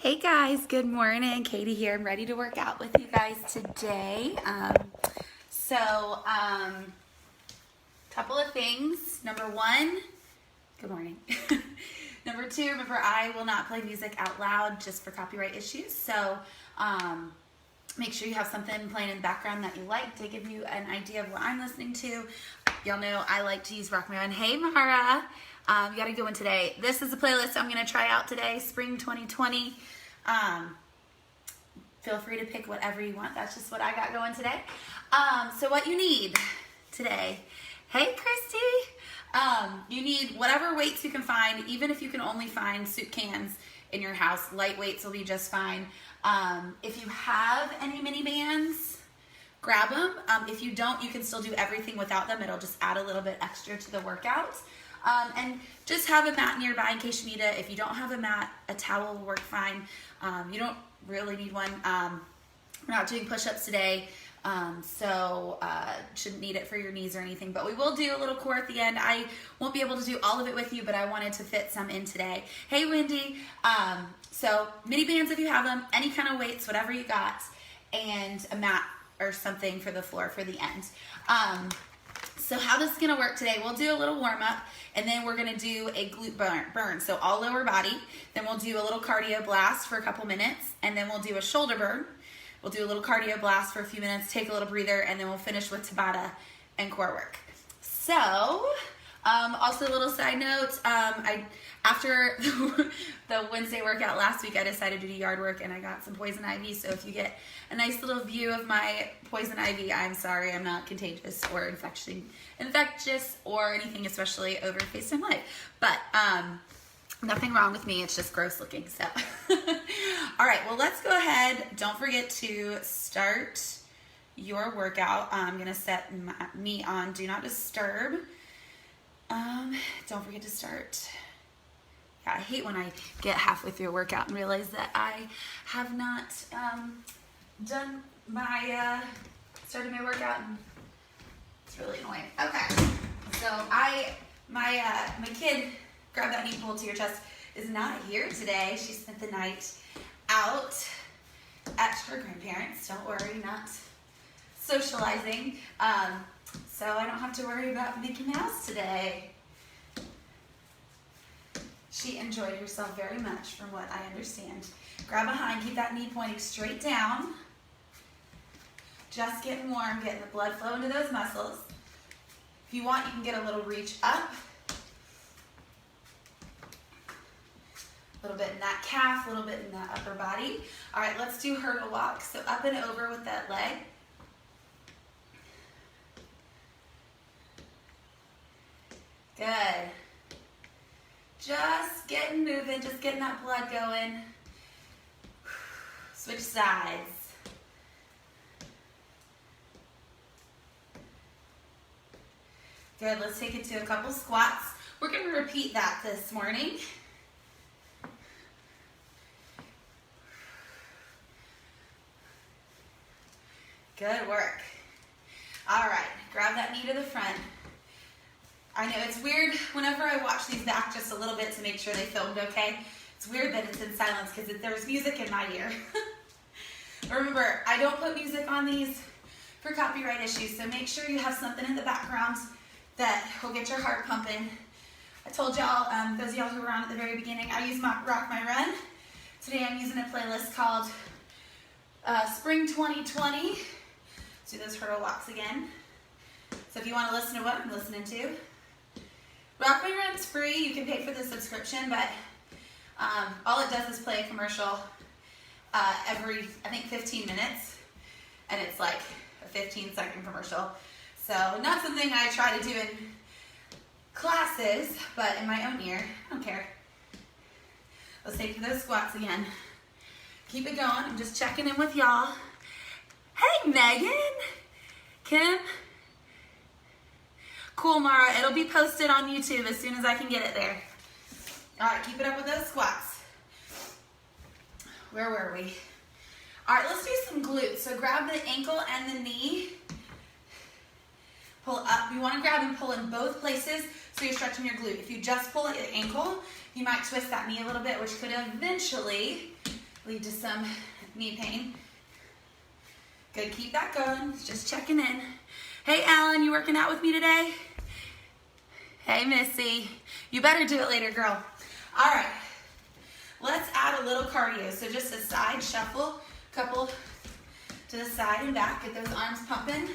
Hey guys, good morning. Katie here. I'm ready to work out with you guys today. Couple of things. Number one, good morning. Number two, remember I will not play music out loud just for copyright issues. So make sure you have something playing in the background that you like to give you an idea of what I'm listening to. Y'all know I like to use Rock My Run. Hey Mara, you got a good one today. This is the playlist I'm going to try out today, Spring 2020. Feel free to pick whatever you want. That's just what I got going today. So what you need today, hey Christy, you need whatever weights you can find, even if you can only find soup cans in your house. Light weights will be just fine. If you have any mini bands, grab them. If you don't, you can still do everything without them. It'll just add a little bit extra to the workout. And just have a mat nearby in case you need it. If you don't have a mat, a towel will work fine. You don't really need one. We're not doing push-ups today, so shouldn't need it for your knees or anything. But we will do a little core at the end. I won't be able to do all of it with you, but I wanted to fit some in today. Hey, Wendy. So mini bands if you have them, any kind of weights, whatever you got, and a mat or something for the floor for the end. So how this is going to work today, we'll do a little warm-up, and then we're going to do a glute burn. So all lower body. Then we'll do a little cardio blast for a couple minutes, and then we'll do a shoulder burn. We'll do a little cardio blast for a few minutes, take a little breather, and then we'll finish with Tabata and core work. So, also a little side note, after the Wednesday workout last week, I decided to do yard work, and I got some poison ivy. So if you get a nice little view of my poison ivy, I'm sorry, I'm not contagious or infectious or anything, especially over FaceTime Live. But nothing wrong with me. It's just gross looking. So, all right. Well, let's go ahead. Don't forget to start your workout. I'm gonna set me on Do Not Disturb. Don't forget to start. Yeah, I hate when I get halfway through a workout and realize that I have not done my started my workout, and it's really annoying. Okay, so my kid, grab that knee, pull to your chest, is not here today. She spent the night out at her grandparents'. Don't worry, not socializing. So I don't have to worry about Mickey Mouse today. She enjoyed herself very much from what I understand. Grab behind, keep that knee pointing straight down. Just getting warm, getting the blood flow into those muscles. If you want, you can get a little reach up. A little bit in that calf, a little bit in that upper body. All right, let's do hurdle walk. So up and over with that leg. Good. Just getting moving, just getting that blood going. Switch sides. Good, let's take it to a couple squats. We're going to repeat that this morning. Good work. All right, grab that knee to the front. I know it's weird whenever I watch these back just a little bit to make sure they filmed okay. It's weird that it's in silence because there's music in my ear. Remember, I don't put music on these for copyright issues, so make sure you have something in the background that will get your heart pumping. I told y'all, those of y'all who were on at the very beginning, I use Rock My Run. Today I'm using a playlist called Spring 2020. Let's do those hurdle walks again. So if you want to listen to what I'm listening to, Rock My Run's free. You can pay for the subscription, but all it does is play a commercial every, I think, 15 minutes, and it's like a 15-second commercial. So not something I try to do in classes, but in my own ear. I don't care. Let's take those squats again. Keep it going. I'm just checking in with y'all. Hey, Megan. Kim. Cool, Mara. It'll be posted on YouTube as soon as I can get it there. All right, keep it up with those squats. Where were we? All right, let's do some glutes. So grab the ankle and the knee. Pull up. You want to grab and pull in both places so you're stretching your glute. If you just pull at the ankle, you might twist that knee a little bit, which could eventually lead to some knee pain. Good, keep that going, just checking in. Hey Alan, you working out with me today? Hey Missy, you better do it later, girl. All right, let's add a little cardio. So just a side shuffle, couple to the side and back, get those arms pumping.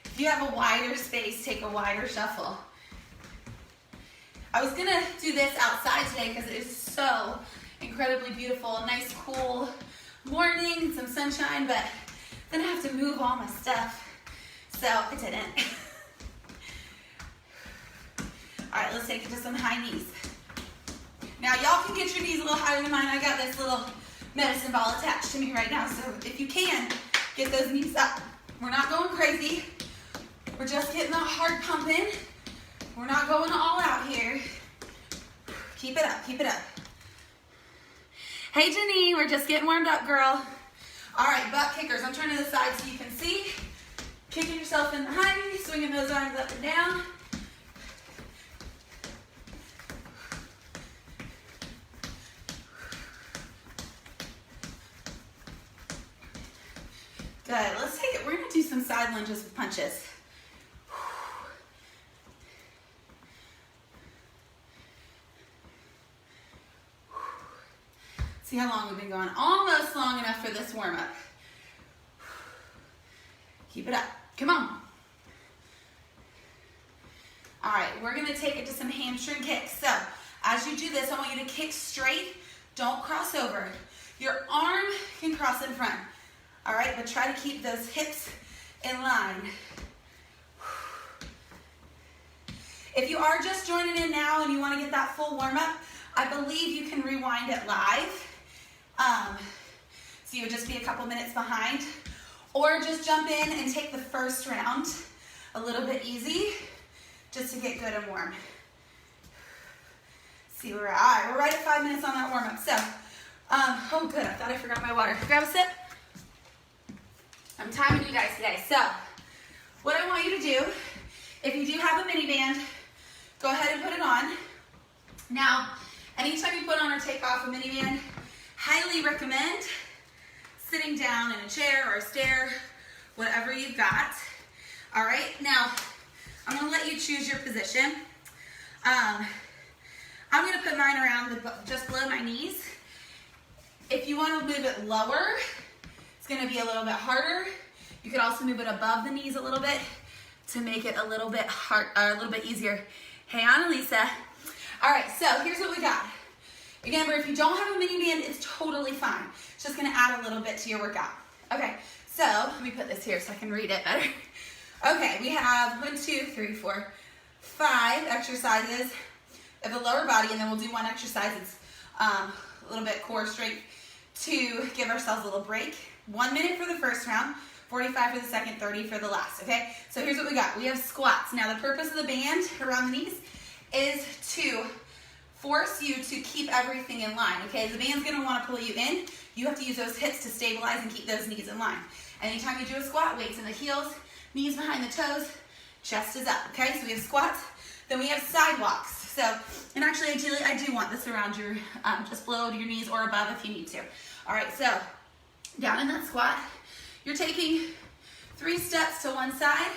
If you have a wider space, take a wider shuffle. I was gonna do this outside today because it is so incredibly beautiful, nice cool morning, some sunshine, but then I have to move all my stuff, so I didn't. All right, let's take it to some high knees. Now y'all can get your knees a little higher than mine. I got this little medicine ball attached to me right now, so if you can, get those knees up. We're not going crazy. We're just getting that heart pumping. We're not going all out here. Keep it up, keep it up. Hey Janine, we're just getting warmed up, girl. All right, butt kickers. I'm turning to the side so you can see. Kicking yourself in the high knee, swinging those arms up and down. Good, let's take it. We're gonna do some side lunges with punches. See how long we've been going? Almost long enough for this warm up. Keep it up, come on. All right, we're gonna take it to some hamstring kicks. So as you do this, I want you to kick straight, don't cross over. Your arm can cross in front. All right, but try to keep those hips in line. If you are just joining in now and you want to get that full warm up, I believe you can rewind it live. So you would just be a couple minutes behind, or just jump in and take the first round a little bit easy just to get good and warm. See where we're at. All right, we're right at 5 minutes on that warm up. So, oh good, I thought I forgot my water. Grab a sip. I'm timing you guys today. So, what I want you to do, if you do have a mini band, go ahead and put it on. Now, anytime you put on or take off a mini band, highly recommend sitting down in a chair or a stair, whatever you've got. All right, now I'm gonna let you choose your position. I'm gonna put mine around just below my knees. If you wanna move it lower, it's gonna be a little bit harder. You could also move it above the knees a little bit to make it a little bit easier. Hey, Annalisa. All right, so here's what we got. Remember, if you don't have a mini band, it's totally fine. It's just gonna add a little bit to your workout. Okay, so let me put this here so I can read it better. Okay, we have 1, 2, 3, 4, 5 exercises of the lower body, and then we'll do one exercise that's a little bit core strength to give ourselves a little break. 1 minute for the first round, 45 for the second, 30 for the last, okay? So here's what we got. We have squats. Now the purpose of the band around the knees is to force you to keep everything in line, okay? The band's gonna wanna pull you in. You have to use those hips to stabilize and keep those knees in line. Anytime you do a squat, weights in the heels, knees behind the toes, chest is up, okay? So we have squats, then we have sidewalks. So, and actually ideally, I do want this around your, just below your knees or above if you need to. All right, so down in that squat, you're taking 3 steps to one side,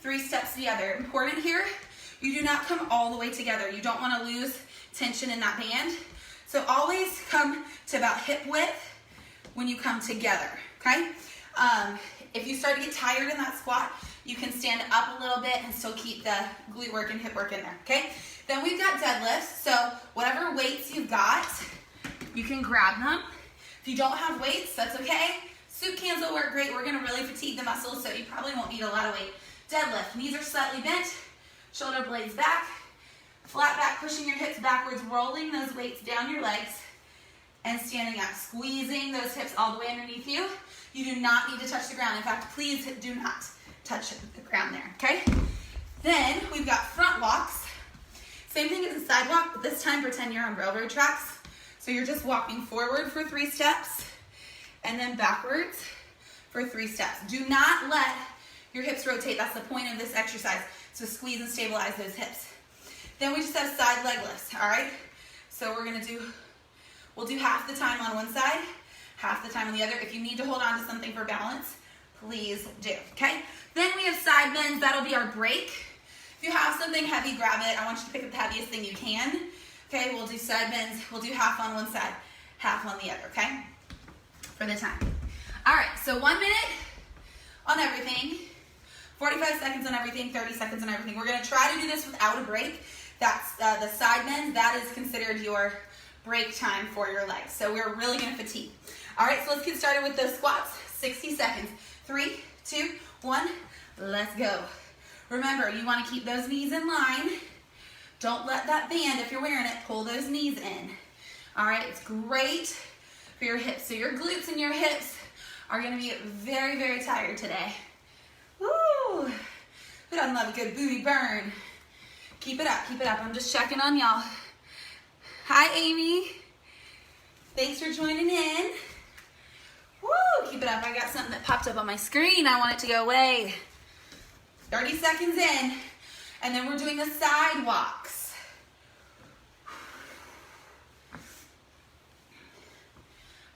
3 steps to the other. Important here, you do not come all the way together. You don't wanna lose tension in that band. So always come to about hip width when you come together, okay? If you start to get tired in that squat, you can stand up a little bit and still keep the glute work and hip work in there, okay? Then we've got deadlifts. So whatever weights you've got, you can grab them. If you don't have weights, that's okay. Soup cans will work great. We're gonna really fatigue the muscles, so you probably won't need a lot of weight. Deadlift, knees are slightly bent, shoulder blades back, flat back, pushing your hips backwards, rolling those weights down your legs, and standing up, squeezing those hips all the way underneath you. You do not need to touch the ground. In fact, please do not touch the ground there, okay? Then we've got front walks. Same thing as a sidewalk, but this time pretend you're on railroad tracks. So you're just walking forward for 3 steps, and then backwards for 3 steps. Do not let your hips rotate. That's the point of this exercise. So squeeze and stabilize those hips. Then we just have side leg lifts, all right? So we're gonna do We'll do half the time on one side, half the time on the other. If you need to hold on to something for balance, please do, okay? Then we have side bends. That'll be our break. If you have something heavy, grab it. I want you to pick up the heaviest thing you can. Okay, we'll do side bends. We'll do half on one side, half on the other, okay? For the time. All right, so 1 minute on everything, 45 seconds on everything, 30 seconds on everything. We're gonna try to do this without a break. That's the side bends. That is considered your break time for your legs. So we're really gonna fatigue. All right, so let's get started with those squats. 60 seconds. 3, 2, 1, let's go. Remember, you wanna keep those knees in line. Don't let that band, if you're wearing it, pull those knees in. All right, it's great for your hips. So your glutes and your hips are gonna be very, very tired today. Woo! Who doesn't love a good booty burn? Keep it up, keep it up. I'm just checking on y'all. Hi, Amy. Thanks for joining in. Woo, keep it up. I got something that popped up on my screen. I want it to go away. 30 seconds in, and then we're doing the side walks.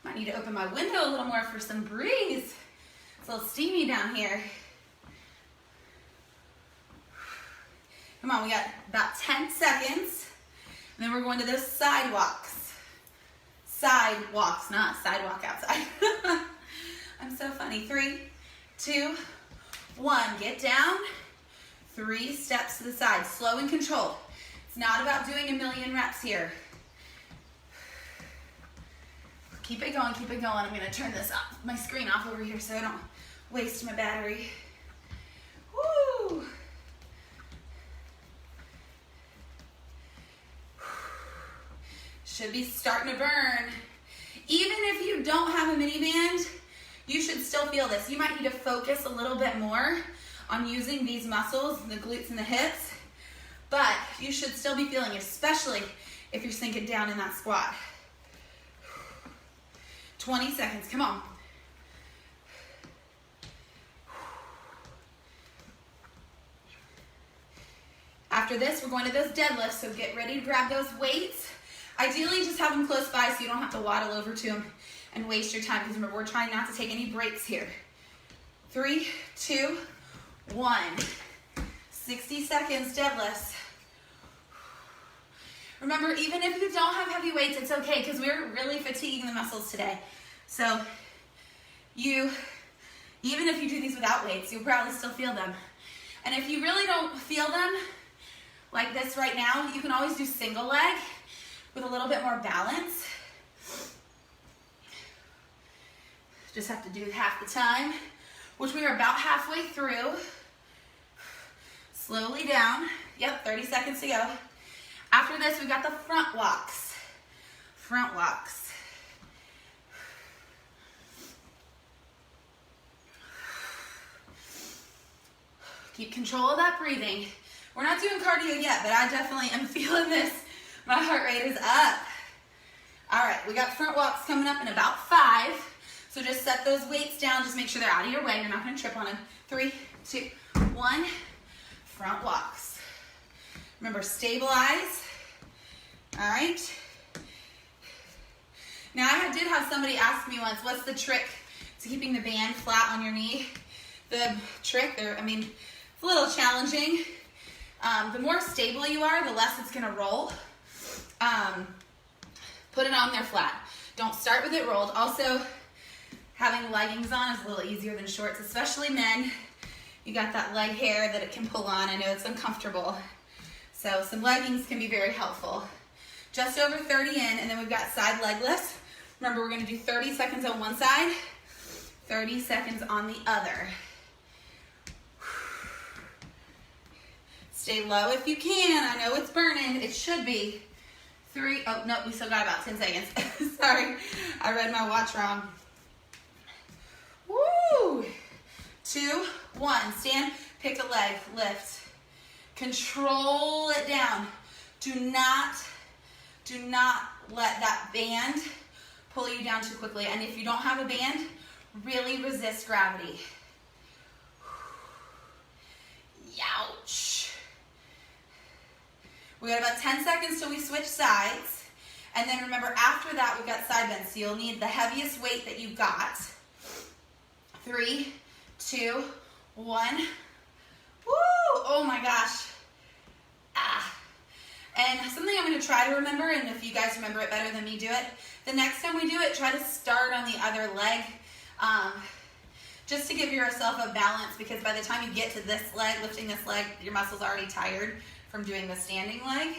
Might need to open my window a little more for some breeze. It's a little steamy down here. Come on, we got about 10 seconds, and then we're going to those side walks. Side walks, not sidewalk outside. I'm so funny. 3, 2, 1, get down. 3 steps to the side, slow and controlled. It's not about doing a million reps here. Keep it going, keep it going. I'm gonna turn this off, my screen off over here so I don't waste my battery. Woo! Should be starting to burn. Even if you don't have a mini band, you should still feel this. You might need to focus a little bit more on using these muscles, the glutes and the hips, but you should still be feeling it, especially if you're sinking down in that squat. 20 seconds, come on. After this, we're going to those deadlifts, so get ready to grab those weights. Ideally, just have them close by so you don't have to waddle over to them and waste your time, because remember, we're trying not to take any breaks here. 3, 2, 1. 60 seconds deadlifts. Remember, even if you don't have heavy weights, it's okay, because we're really fatiguing the muscles today. So even if you do these without weights, you'll probably still feel them. And if you really don't feel them like this right now, you can always do single leg with a little bit more balance. Just have to do half the time, which we are about halfway through. Slowly down. Yep, 30 seconds to go. After this, we've got the front walks. Front walks. Keep control of that breathing. We're not doing cardio yet, but I definitely am feeling this. My heart rate is up. All right, we got front walks coming up in about 5. So just set those weights down. Just make sure they're out of your way. You're not going to trip on them. 3, 2, 1. Front walks. Remember, stabilize. All right. Now, I did have somebody ask me once, what's the trick to keeping the band flat on your knee? The trick, it's a little challenging. The more stable you are, the less it's going to roll. Put it on there flat. Don't start with it rolled. Also, having leggings on is a little easier than shorts, especially men. You got that leg hair that it can pull on. I know it's uncomfortable. So some leggings can be very helpful. Just over 30 in, and then we've got side leg lifts. Remember, we're going to do 30 seconds on one side, 30 seconds on the other. Stay low if you can. I know it's burning. It should be. 3, oh, no, we still got about 10 seconds. Sorry, I read my watch wrong. Woo! 2, 1, stand, pick a leg, lift. Control it down. Do not let that band pull you down too quickly. And if you don't have a band, really resist gravity. Youch. We got about 10 seconds till we switch sides. And then remember, after that, we've got side bends. So you'll need the heaviest weight that you've got. 3, 2, 1. Woo! Oh my gosh. Ah. And something I'm going to try to remember, and if you guys remember it better than me, do it. The next time we do it, try to start on the other leg. Just to give yourself a balance, because by the time you get to this leg, lifting this leg, your muscle's already tired from doing the standing leg.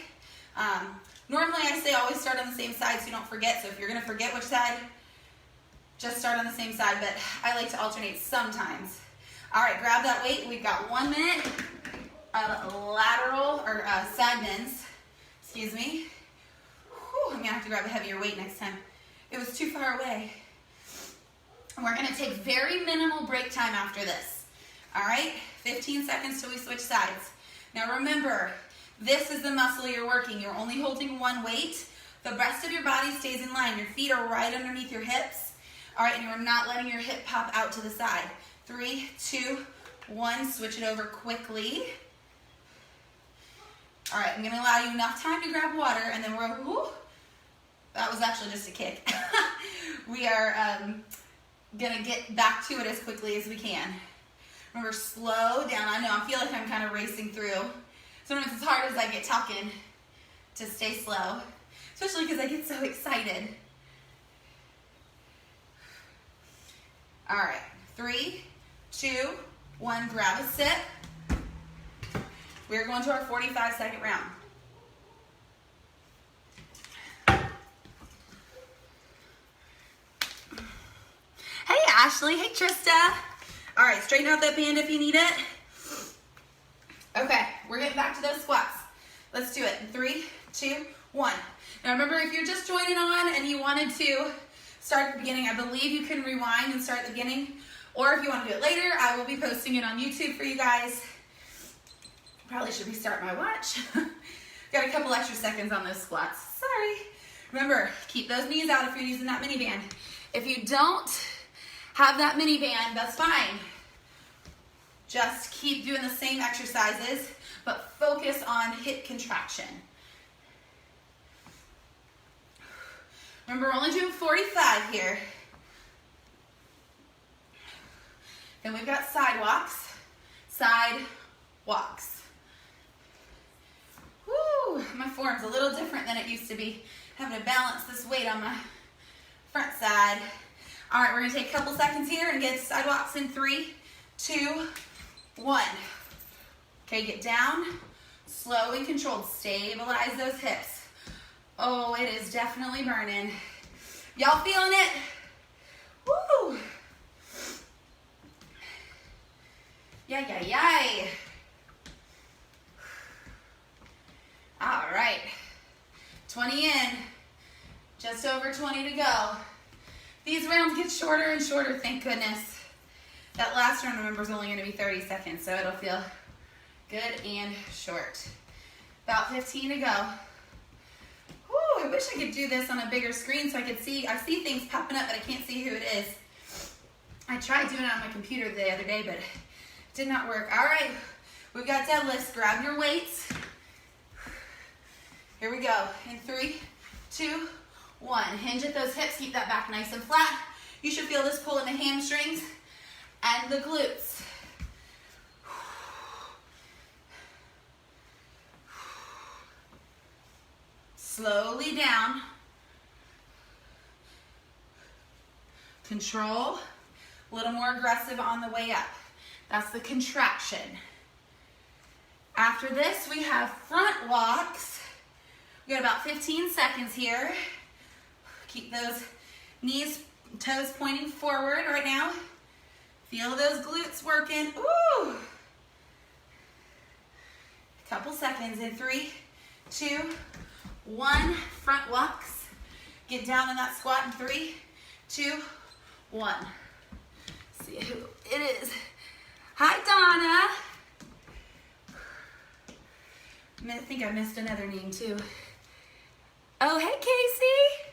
Normally I say always start on the same side so you don't forget. So if you're going to forget which side, just start on the same side, but I like to alternate sometimes. All right, grab that weight. We've got 1 minute of lateral or side bends. Excuse me. Whew, I'm going to have to grab a heavier weight next time. It was too far away. And we're going to take very minimal break time after this. All right, 15 seconds till we switch sides. Now remember, this is the muscle you're working. You're only holding one weight. The rest of your body stays in line. Your feet are right underneath your hips. All right, and you're not letting your hip pop out to the side. 3, 2, 1, switch it over quickly. All right, I'm gonna allow you enough time to grab water, and then we're, whoo, that was actually just a kick. We are gonna get back to it as quickly as we can. Remember, slow down. I know, I feel like I'm kind of racing through. Sometimes it's hard as I get talking to stay slow, especially because I get so excited. All right, 3, 2, 1, grab a sip. We're going to our 45-second round. Hey, Ashley. Hey, Trista. All right, straighten out that band if you need it. Okay, we're getting back to those squats. Let's do it. 3, 2, 1. Now remember, if you're just joining on and you wanted to start at the beginning, I believe you can rewind and start at the beginning. Or if you want to do it later, I will be posting it on YouTube for you guys. Probably should restart my watch. Got a couple extra seconds on those squats. Sorry. Remember, keep those knees out if you're using that mini band. If you don't have that mini band, that's fine. Just keep doing the same exercises, but focus on hip contraction. Remember, we're only doing 45 here. Then we've got side walks. Side walks. Woo, my form's a little different than it used to be. Having to balance this weight on my front side. All right, we're gonna take a couple seconds here and get side walks in 3, 2, 1. Okay, get down, slow and controlled. Stabilize those hips. Oh, it is definitely burning. Y'all feeling it? Woo! Yay, yay, yay. All right, 20 in, just over 20 to go. These rounds get shorter and shorter, thank goodness. That last round, remember, is only gonna be 30 seconds, so it'll feel good and short. About 15 to go. Whew, I wish I could do this on a bigger screen so I could see. I see things popping up, but I can't see who it is. I tried doing it on my computer the other day, but it did not work. All right, we've got deadlifts. Grab your weights. Here we go. In 3, 2, 1. Hinge at those hips. Keep that back nice and flat. You should feel this pull in the hamstrings and the glutes. Slowly down. Control. A little more aggressive on the way up. That's the contraction. After this, we have front walks. We got about 15 seconds here. Keep those knees, toes pointing forward right now. Feel those glutes working. Ooh. Couple seconds in 3, 2, 1. Front walks. Get down in that squat in 3, 2, 1. See who it is. Hi, Donna. I think I missed another name too. Oh, hey, Casey.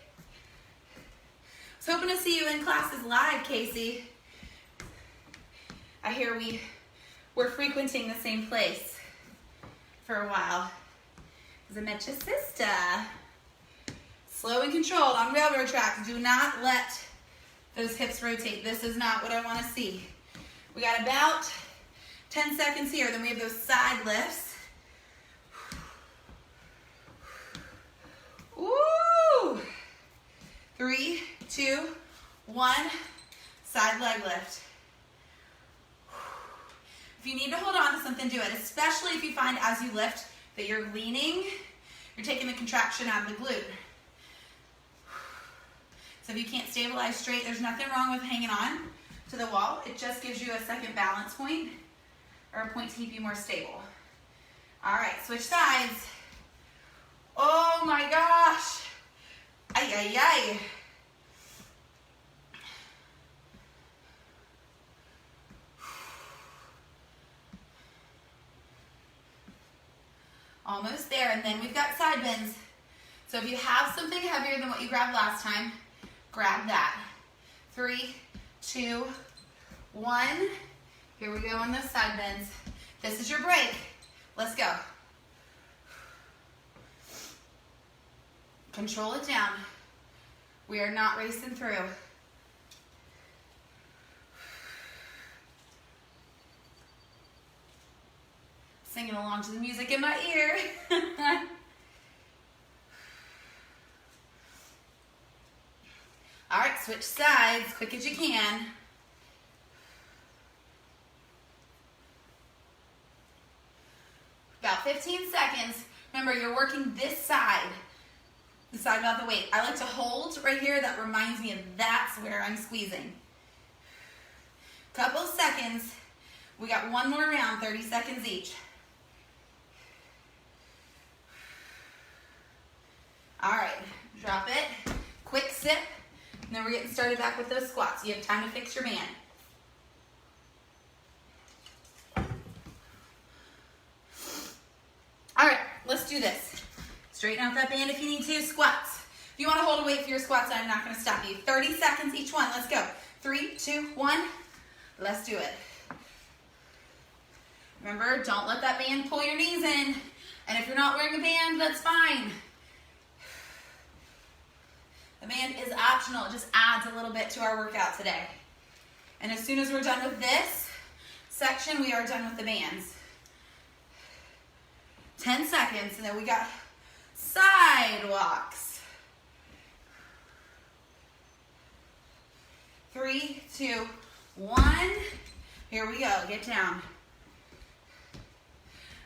I was hoping to see you in classes live, Casey. I hear we're frequenting the same place for a while. Because I met your sister. Slow and controlled on railroad tracks. Do not let those hips rotate. This is not what I want to see. We got about 10 seconds here. Then we have those side lifts. Woo! 3, 2, 1. Side leg lift. If you need to hold on to something, do it. Especially if you find as you lift that you're leaning, you're taking the contraction out of the glute. So if you can't stabilize straight, there's nothing wrong with hanging on to the wall. It just gives you a second balance point or a point to keep you more stable. All right, switch sides. Oh my gosh. Ay, ay, ay. Almost there, and then we've got side bends. So if you have something heavier than what you grabbed last time, grab that. 3, 2, 1. Here we go on those side bends. This is your break. Let's go. Control it down. We are not racing through. Singing along to the music in my ear. All right, switch sides, quick as you can. About 15 seconds. Remember, you're working this side, the side without the weight. I like to hold right here. That reminds me of that's where I'm squeezing. Couple seconds. We got one more round, 30 seconds each. All right, drop it, quick sip, and then we're getting started back with those squats. You have time to fix your band. All right, let's do this. Straighten out that band if you need to. Squats. If you want to hold a weight for your squats, I'm not going to stop you. 30 seconds each one. Let's go. 3, 2, 1. Let's do it. Remember, don't let that band pull your knees in. And if you're not wearing a band, that's fine. The band is optional. It just adds a little bit to our workout today. And as soon as we're done with this section, we are done with the bands. 10 seconds, and then we got sidewalks. 3, 2, 1. Here we go. Get down.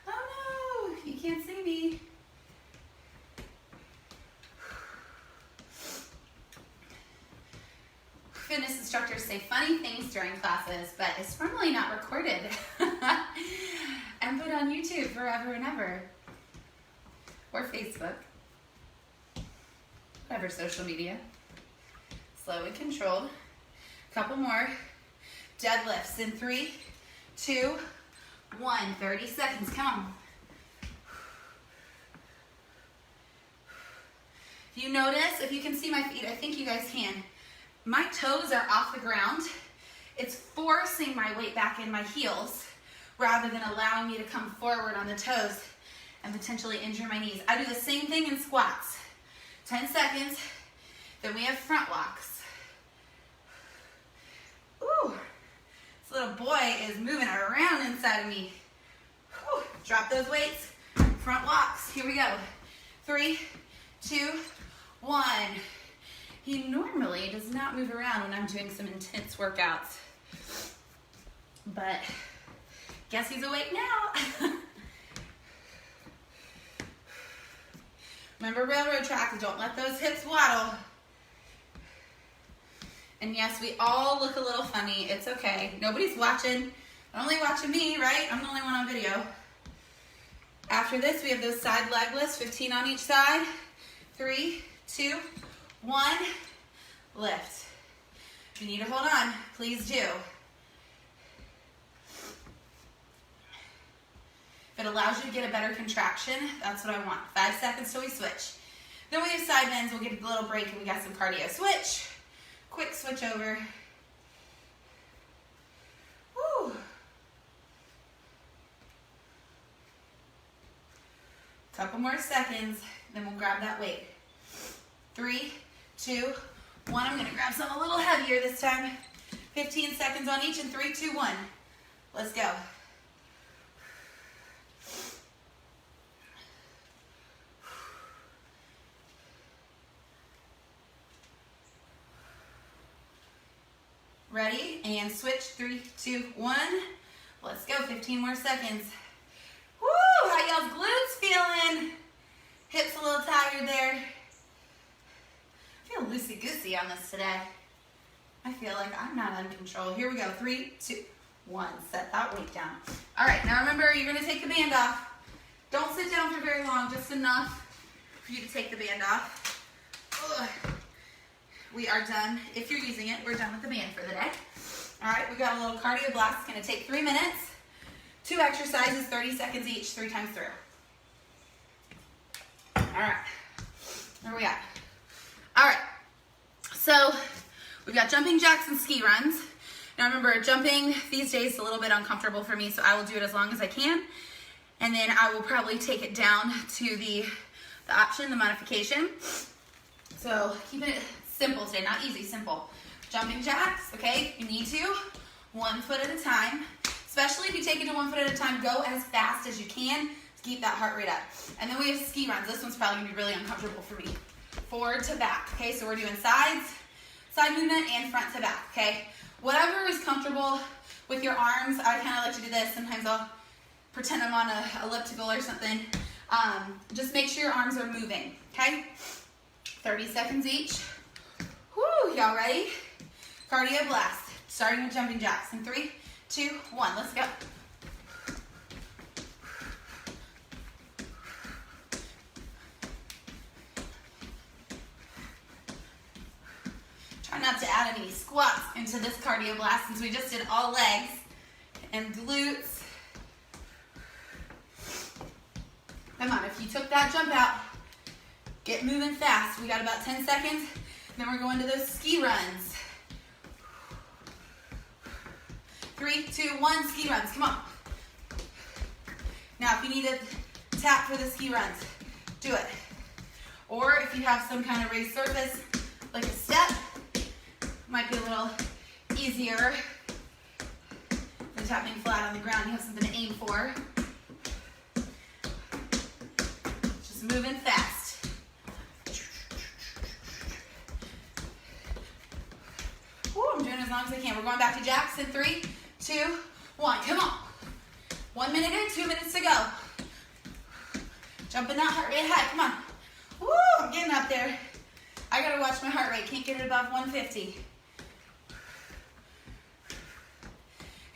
Oh no, you can't see me. Fitness instructors say funny things during classes, but it's normally not recorded and put on YouTube forever and ever, or Facebook, whatever social media. Slow and controlled. Couple more. Deadlifts in 3, 2, 1. 30 seconds. Come on. If you notice, if you can see my feet, I think you guys can. My toes are off the ground. It's forcing my weight back in my heels rather than allowing me to come forward on the toes and potentially injure my knees. I do the same thing in squats. 10 seconds. Then we have front walks. Ooh, this little boy is moving around inside of me. Whew. Drop those weights. Front walks. Here we go. 3, 2, 1. He normally does not move around when I'm doing some intense workouts. But guess he's awake now. Remember railroad tracks, don't let those hips waddle. And yes, we all look a little funny. It's okay. Nobody's watching. Only watching me, right? I'm the only one on video. After this, we have those side leg lifts, 15 on each side. 3, 2, 1. Lift. If you need to hold on, please do. If it allows you to get a better contraction, that's what I want. 5 seconds till we switch. Then we have side bends. We'll get a little break and we got some cardio. Switch. Quick switch over. Woo. Couple more seconds, then we'll grab that weight. 3, 2, 1. I'm gonna grab some a little heavier this time. 15 seconds on each in 3, 2, 1. Let's go. Ready? And switch. 3, 2, 1. Let's go. 15 more seconds. Woo! How y'all's glutes feeling? Hips a little tired there. I feel loosey-goosey on this today. I feel like I'm not in control. Here we go. 3, 2, 1. Set that weight down. All right. Now remember, you're going to take the band off. Don't sit down for very long. Just enough for you to take the band off. Ugh. We are done. If you're using it, we're done with the band for the day. All right, we got a little cardio blast. It's going to take 3 minutes. 2 exercises, 30 seconds each, 3 times through. All right, where are we at? All right, so we've got jumping jacks and ski runs. Now remember, jumping these days is a little bit uncomfortable for me, so I will do it as long as I can. And then I will probably take it down to the option, the modification. So keep it simple today, not easy, simple. Jumping jacks, okay, you need to, 1 foot at a time. Especially if you take it to 1 foot at a time, go as fast as you can to keep that heart rate up. And then we have ski runs. This one's probably gonna be really uncomfortable for me. Forward to back, okay? So we're doing sides, side movement, and front to back, okay? Whatever is comfortable with your arms. I kind of like to do this. Sometimes I'll pretend I'm on a elliptical or something. Just make sure your arms are moving, okay? 30 seconds each. Woo, y'all ready? Cardio blast, starting with jumping jacks. In 3, 2, 1, let's go. Try not to add any squats into this cardio blast since we just did all legs and glutes. Come on, if you took that jump out, get moving fast. We got about 10 seconds. Then we're going to those ski runs. 3, 2, 1, ski runs, come on. Now, if you need a tap for the ski runs, do it. Or if you have some kind of raised surface, like a step, might be a little easier than tapping flat on the ground. You have something to aim for. Just moving fast. I'm doing as long as I can. We're going back to jacks in 3, 2, 1. Come on. 1 minute in, 2 minutes to go. Jumping that heart rate high. Come on. Woo, I'm getting up there. I gotta watch my heart rate. Can't get it above 150.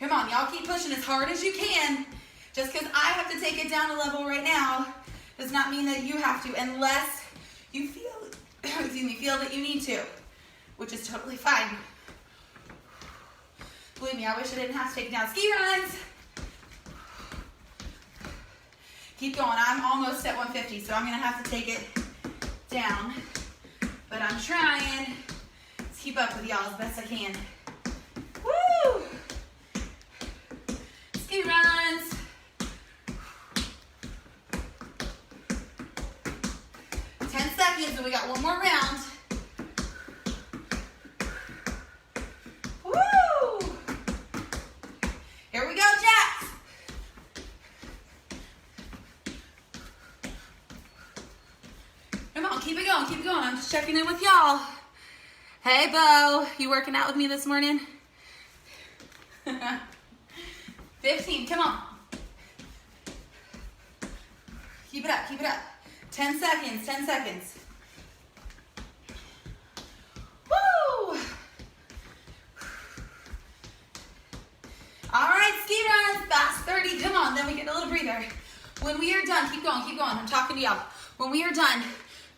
Come on, y'all keep pushing as hard as you can. Just because I have to take it down a level right now does not mean that you have to, unless you feel, feel that you need to, which is totally fine. Believe me, I wish I didn't have to take down ski runs. Keep going. I'm almost at 150, so I'm going to have to take it down. But I'm trying to keep up with y'all as best I can. Woo! Ski runs. Seconds, and we got one more round. Woo! Here we go, jacks. Come on, keep it going, keep it going. I'm just checking in with y'all. Hey, Bo, you working out with me this morning? 15, come on. Keep it up, keep it up. 10 seconds, 10 seconds. Woo! All right, ski runs, fast 30, come on, then we get a little breather. When we are done, keep going, I'm talking to y'all. When we are done,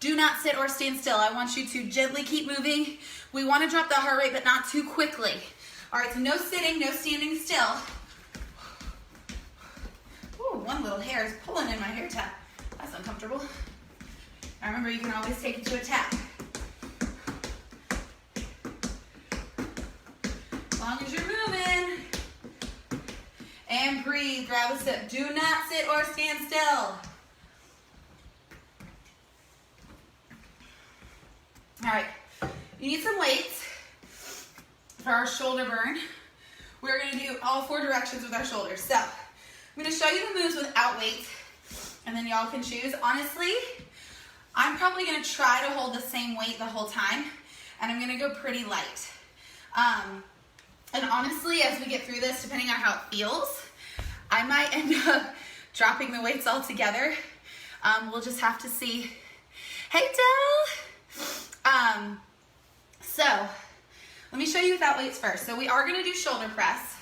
do not sit or stand still. I want you to gently keep moving. We want to drop the heart rate, but not too quickly. All right, so no sitting, no standing still. Ooh, one little hair is pulling in my hair tie. That's uncomfortable. Now remember, you can always take it to a tap. As long as you're moving. And breathe, grab a sip. Do not sit or stand still. you need some weights for our shoulder burn. We're gonna do all 4 directions with our shoulders. So I'm gonna show you the moves without weights, and then y'all can choose. Honestly, I'm probably gonna try to hold the same weight the whole time, and I'm gonna go pretty light. And honestly, as we get through this, depending on how it feels, I might end up dropping the weights altogether. We'll just have to see. Hey, Del! So, let me show you without weights first. So we are gonna do shoulder press,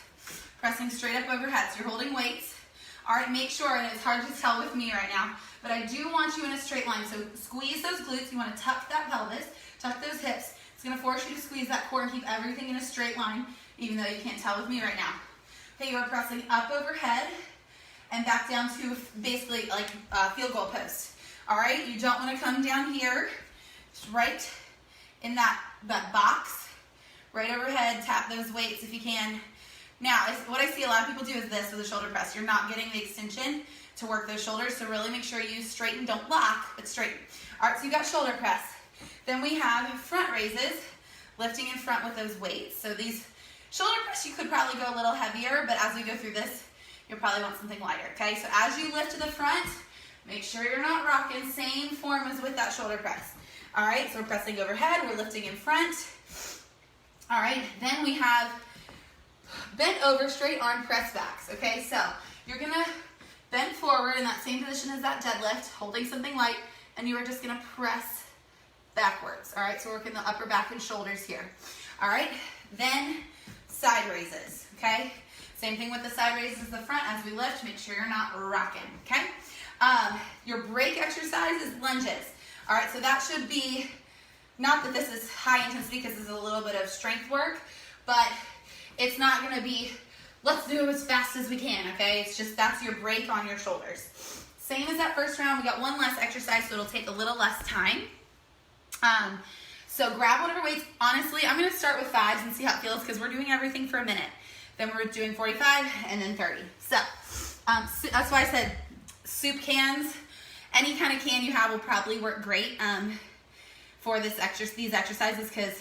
pressing straight up overhead. So you're holding weights. All right, make sure, and it's hard to tell with me right now, but I do want you in a straight line. So squeeze those glutes. You wanna tuck that pelvis, tuck those hips. It's gonna force you to squeeze that core and keep everything in a straight line, even though you can't tell with me right now. Okay, you are pressing up overhead and back down to basically like a field goal post. All right, you don't want to come down here, just right in that box, right overhead. Tap those weights if you can. Now, what I see a lot of people do is this with the shoulder press. You're not getting the extension to work those shoulders, so really make sure you straighten, don't lock, but straighten. All right, so you got shoulder press. Then we have front raises, lifting in front with those weights. So these shoulder press, you could probably go a little heavier, but as we go through this, you'll probably want something lighter, okay? So as you lift to the front, make sure you're not rocking. Same form as with that shoulder press. All right, so we're pressing overhead, we're lifting in front. All right, then we have bent over straight arm press backs, okay? So you're gonna bend forward in that same position as that deadlift, holding something light, and you are just gonna press backwards. All right, so we're working the upper back and shoulders here. All right, then side raises, okay? Same thing with the side raises as the front. As we lift, make sure you're not rocking, okay? Your break exercise is lunges. All right, so that should be, not that this is high intensity because this is a little bit of strength work, but it's not gonna be, let's do it as fast as we can, okay? It's just, that's your break on your shoulders. Same as that first round, we got one less exercise, so it'll take a little less time. So grab whatever weights. Honestly, I'm gonna start with 5s and see how it feels because we're doing everything for a minute. Then we're doing 45 and then 30. So that's why I said soup cans, any kind of can you have will probably work great for these exercises because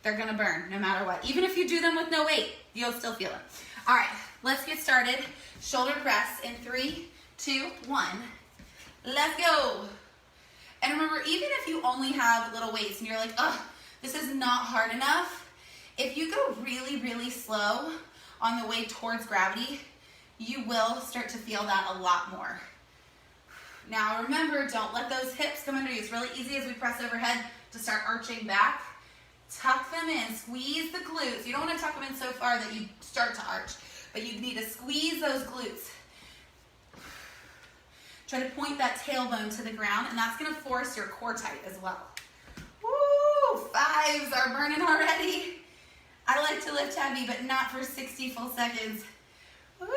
they're gonna burn no matter what. Even if you do them with no weight, you'll still feel it. All right, let's get started. Shoulder press in 3, 2, 1. Let's go. And remember, even if you only have little weights and you're like, oh, this is not hard enough, if you go really, really slow on the way towards gravity, you will start to feel that a lot more. Now remember, don't let those hips come under you. It's really easy as we press overhead to start arching back. Tuck them in, squeeze the glutes. You don't want to tuck them in so far that you start to arch, but you need to squeeze those glutes. Try to point that tailbone to the ground, and that's gonna force your core tight as well. Woo, 5s are burning already. I like to lift heavy, but not for 60 full seconds. Woo.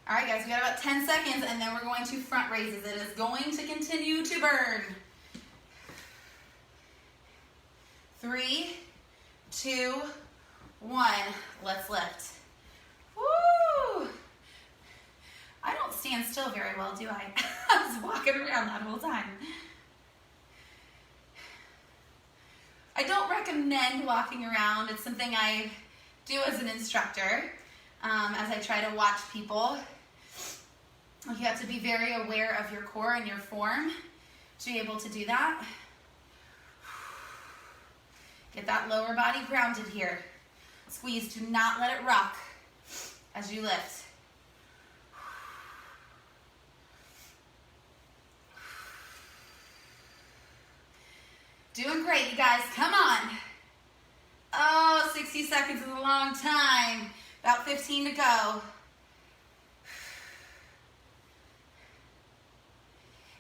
All right, guys, we got about 10 seconds, and then we're going to front raises. It is going to continue to burn. 3, 2, 1, let's lift. Woo! I don't stand still very well, do I? I was walking around that whole time. I don't recommend walking around. It's something I do as an instructor, as I try to watch people. You have to be very aware of your core and your form to be able to do that. Get that lower body grounded here. Squeeze, do not let it rock as you lift. Doing great, you guys, come on. Oh, 60 seconds is a long time. About 15 to go.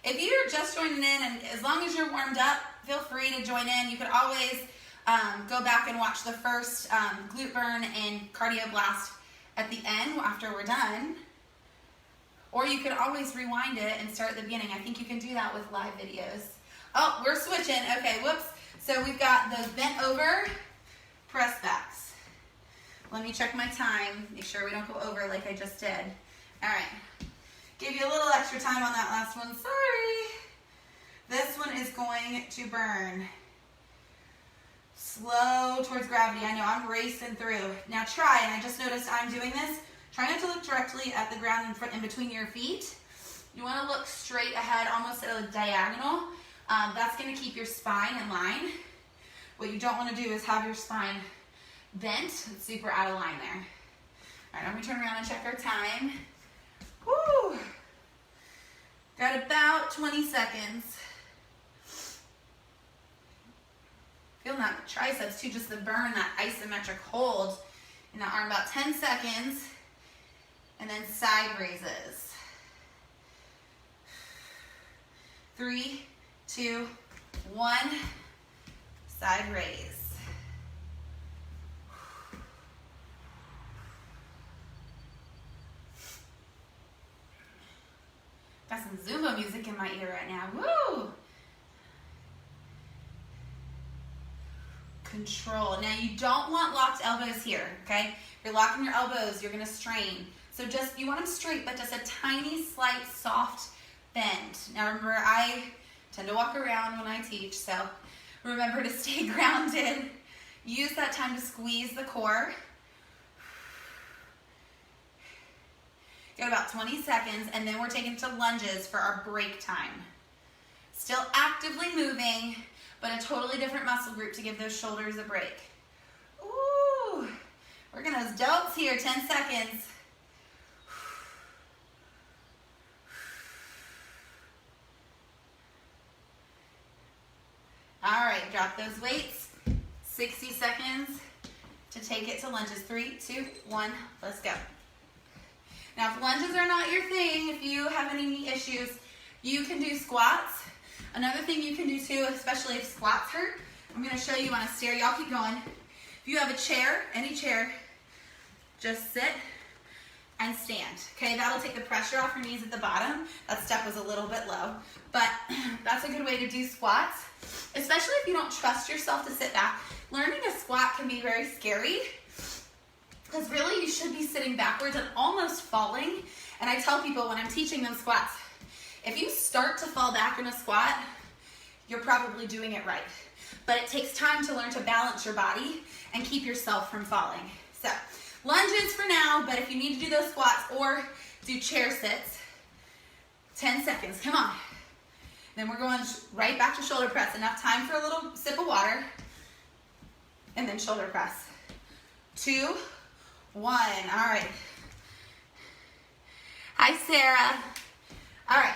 If you're just joining in, and as long as you're warmed up, feel free to join in. You could always go back and watch the first glute burn and cardio blast at the end after we're done. Or you could always rewind it and start at the beginning. I think you can do that with live videos. Oh, we're switching. Okay, whoops. So we've got those bent over press backs. Let me check my time. Make sure we don't go over like I just did. All right. Give you a little extra time on that last one. Sorry. This one is going to burn. Slow towards gravity. I know I'm racing through. Now try, and I just noticed I'm doing this. Try not to look directly at the ground in front, in between your feet. You want to look straight ahead, almost at a diagonal. That's going to keep your spine in line. What you don't want to do is have your spine bent. It's super out of line there. All right, I'm going to turn around and check our time. Woo! Got about 20 seconds. Feel that triceps too, just to burn that isometric hold in the arm. About 10 seconds. And then side raises. 3, 2, 1. Side raise. Got some Zumba music in my ear right now. Woo! Control. Now you don't want locked elbows here, okay? If you're locking your elbows, you're gonna strain. So just, you want them straight, but just a tiny, slight, soft bend. Now remember, I tend to walk around when I teach, so remember to stay grounded. Use that time to squeeze the core. Got about 20 seconds, and then we're taking to lunges for our break time. Still actively moving, but a totally different muscle group to give those shoulders a break. Ooh, working those delts here, 10 seconds. All right, drop those weights. 60 seconds to take it to lunges. 3, 2, 1, let's go. Now, if lunges are not your thing, if you have any knee issues, you can do squats. Another thing you can do too, especially if squats hurt, I'm gonna show you on a stair. Y'all keep going. If you have a chair, any chair, just sit and stand. Okay, that'll take the pressure off your knees at the bottom. That step was a little bit low, but that's a good way to do squats, especially if you don't trust yourself to sit back. Learning a squat can be very scary, because really you should be sitting backwards and almost falling. And I tell people when I'm teaching them squats, if you start to fall back in a squat, you're probably doing it right. But it takes time to learn to balance your body and keep yourself from falling. So lunges for now, but if you need to do those squats or do chair sits, 10 seconds, come on. Then we're going right back to shoulder press. Enough time for a little sip of water. And then shoulder press. 2, 1, all right. Hi, Sarah. All right.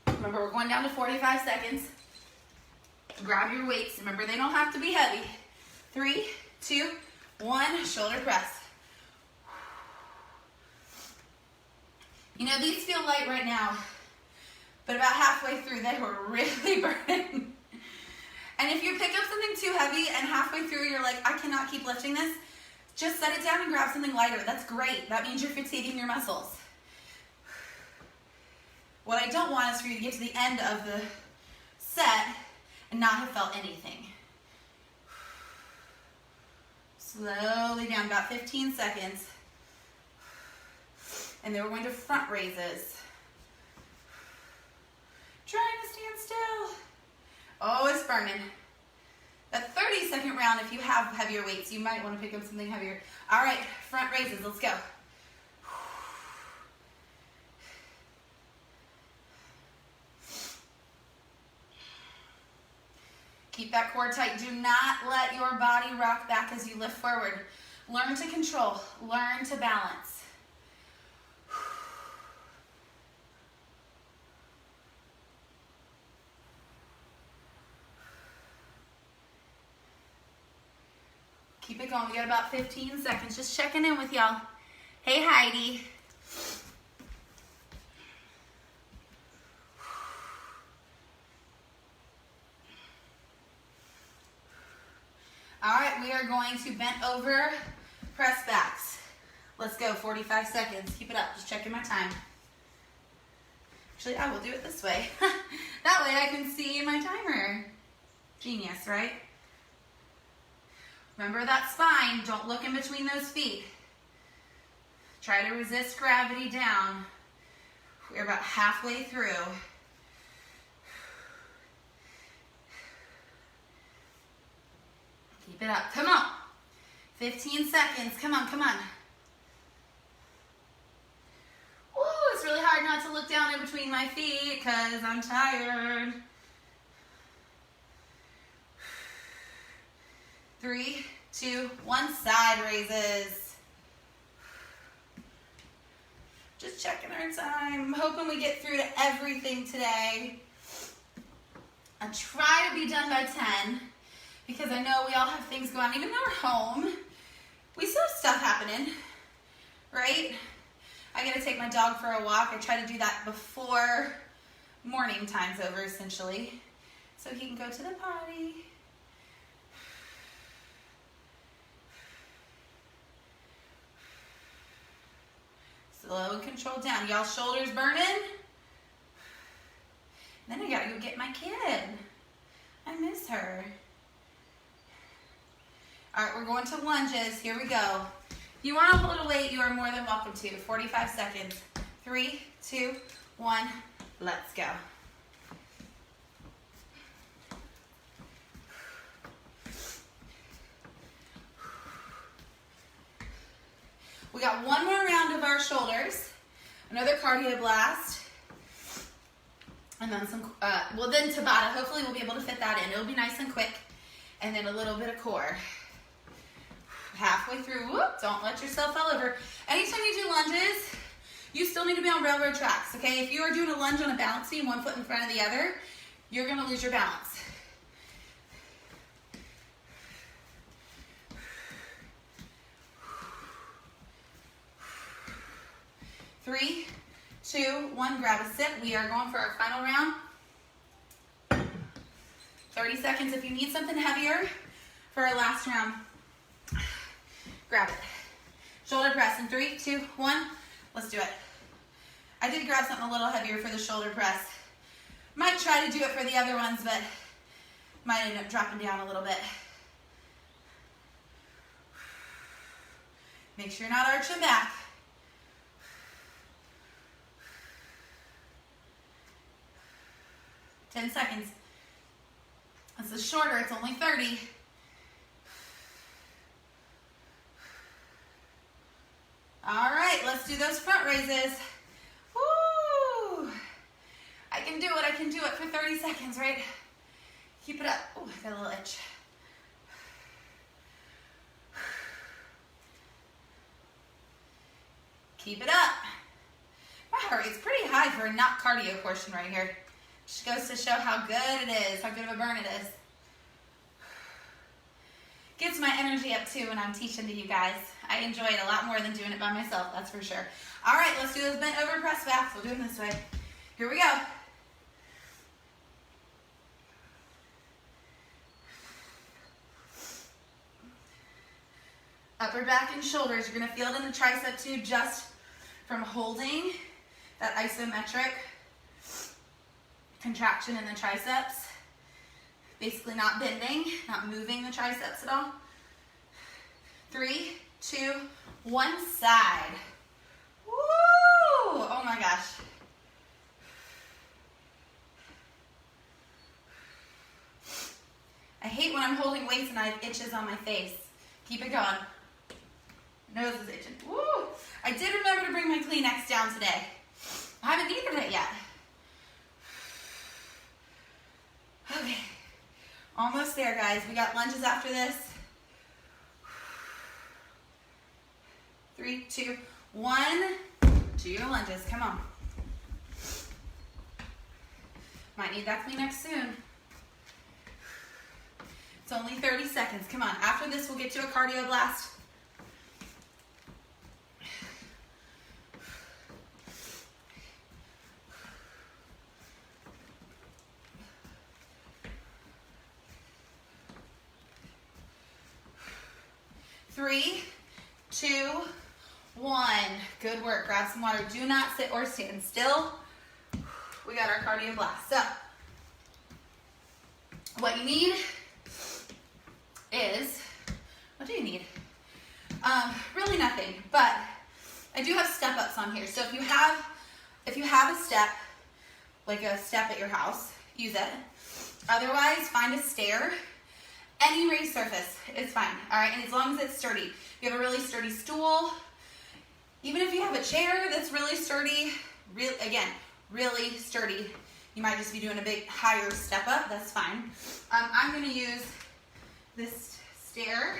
Remember, we're going down to 45 seconds. Grab your weights. Remember, they don't have to be heavy. 3, 2, 1, shoulder press. You know, these feel light right now, but about halfway through, they were really burning. And if you pick up something too heavy and halfway through you're like, I cannot keep lifting this, just set it down and grab something lighter. That's great. That means you're fatiguing your muscles. What I don't want is for you to get to the end of the set and not have felt anything. Slowly down, about 15 seconds. And then we're going to front raises. Trying to stand still. Oh, it's burning. That 30-second round, if you have heavier weights, you might want to pick up something heavier. All right, front raises, let's go. Keep that core tight. Do not let your body rock back as you lift forward. Learn to control. Learn to balance. Keep it going. We got about 15 seconds. Just checking in with y'all. Hey, Heidi. All right, we are going to bent over press backs. Let's go, 45 seconds. Keep it up, just checking my time. Actually, I will do it this way. That way I can see my timer. Genius, right? Remember that spine, don't look in between those feet. Try to resist gravity down. We're about halfway through. Keep it up. Come on. 15 seconds. Come on, come on. Woo, it's really hard not to look down in between my feet because I'm tired. 3, 2, 1, side raises. Just checking our time. Hoping we get through to everything today. I try to be done by 10 because I know we all have things going on. Even though we're home, we still have stuff happening, right? I gotta take my dog for a walk. I try to do that before morning time's over, essentially, so he can go to the potty. Slow and controlled down. Y'all shoulders burning? Then I gotta go get my kid. I miss her. All right, we're going to lunges. Here we go. If you want to hold a weight, you are more than welcome to. 45 seconds. 3, 2, 1. Let's go. We got one more round of our shoulders. Another cardio blast. And then some, then Tabata. Hopefully we'll be able to fit that in. It'll be nice and quick. And then a little bit of core. Halfway through, whoop, don't let yourself fall over. Anytime you do lunges, you still need to be on railroad tracks, okay? If you are doing a lunge on a balance beam, one foot in front of the other, you're gonna lose your balance. Three, 2, 1, grab a sip. We are going for our final round. 30 seconds if you need something heavier for our last round. Grab it. Shoulder press in 3, 2, 1. Let's do it. I did grab something a little heavier for the shoulder press. Might try to do it for the other ones, but might end up dropping down a little bit. Make sure you're not arching back. Ten seconds. This is shorter, it's only 30. All right, let's do those front raises. Woo! I can do it, I can do it for 30 seconds, right? Keep it up. Oh, I got a little itch. Keep it up. My heart rate's pretty high for a not cardio portion right here. Just goes to show how good it is, how good of a burn it is. Gets my energy up too when I'm teaching to you guys. I enjoy it a lot more than doing it by myself, that's for sure. All right, let's do those bent over press backs. We'll do them this way. Here we go. Upper back and shoulders. You're gonna feel it in the tricep too, just from holding that isometric contraction in the triceps. Basically not bending, not moving the triceps at all. 3, 2, 1, side. Woo! Oh my gosh. I hate when I'm holding weights and I have itches on my face. Keep it going. Nose is itching. Woo! I did remember to bring my Kleenex down today. I haven't needed it yet. Okay. Almost there, guys. We got lunges after this. 3, 2, 1. Do your lunges. Come on. Might need that Kleenex soon. It's only 30 seconds. Come on. After this, we'll get to a cardio blast. Three, 2, 1. Good work. Grab some water. Do not sit or stand still. We got our cardio blast. So, what you need is, what do you need? Really nothing, but I do have step ups on here. So if you have a step, like a step at your house, use it. Otherwise, find a stair. Any raised surface is fine, all right? And as long as it's sturdy. If you have a really sturdy stool, even if you have a chair that's really sturdy, really sturdy, you might just be doing a big higher step up, that's fine. I'm gonna use this stair.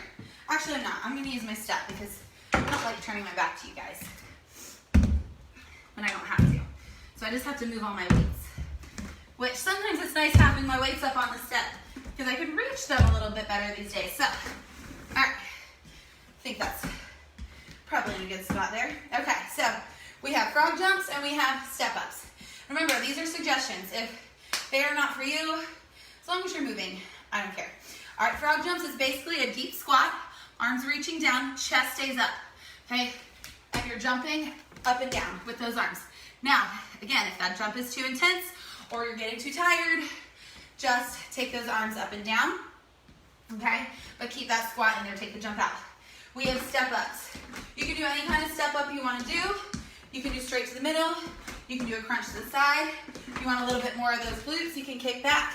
Actually, I'm not. I'm gonna use my step because I don't like turning my back to you guys when I don't have to. So I just have to move all my weights, which sometimes it's nice having my weights up on the step because I can reach them a little bit better these days. So, all right, I think that's probably in a good spot there. Okay, so we have frog jumps and we have step ups. Remember, these are suggestions. If they are not for you, as long as you're moving, I don't care. All right, frog jumps is basically a deep squat, arms reaching down, chest stays up, okay? And you're jumping up and down with those arms. Now, again, if that jump is too intense or you're getting too tired, just take those arms up and down, okay? But keep that squat in there, take the jump out. We have step ups. You can do any kind of step up you want to do. You can do straight to the middle. You can do a crunch to the side. If you want a little bit more of those glutes, you can kick back.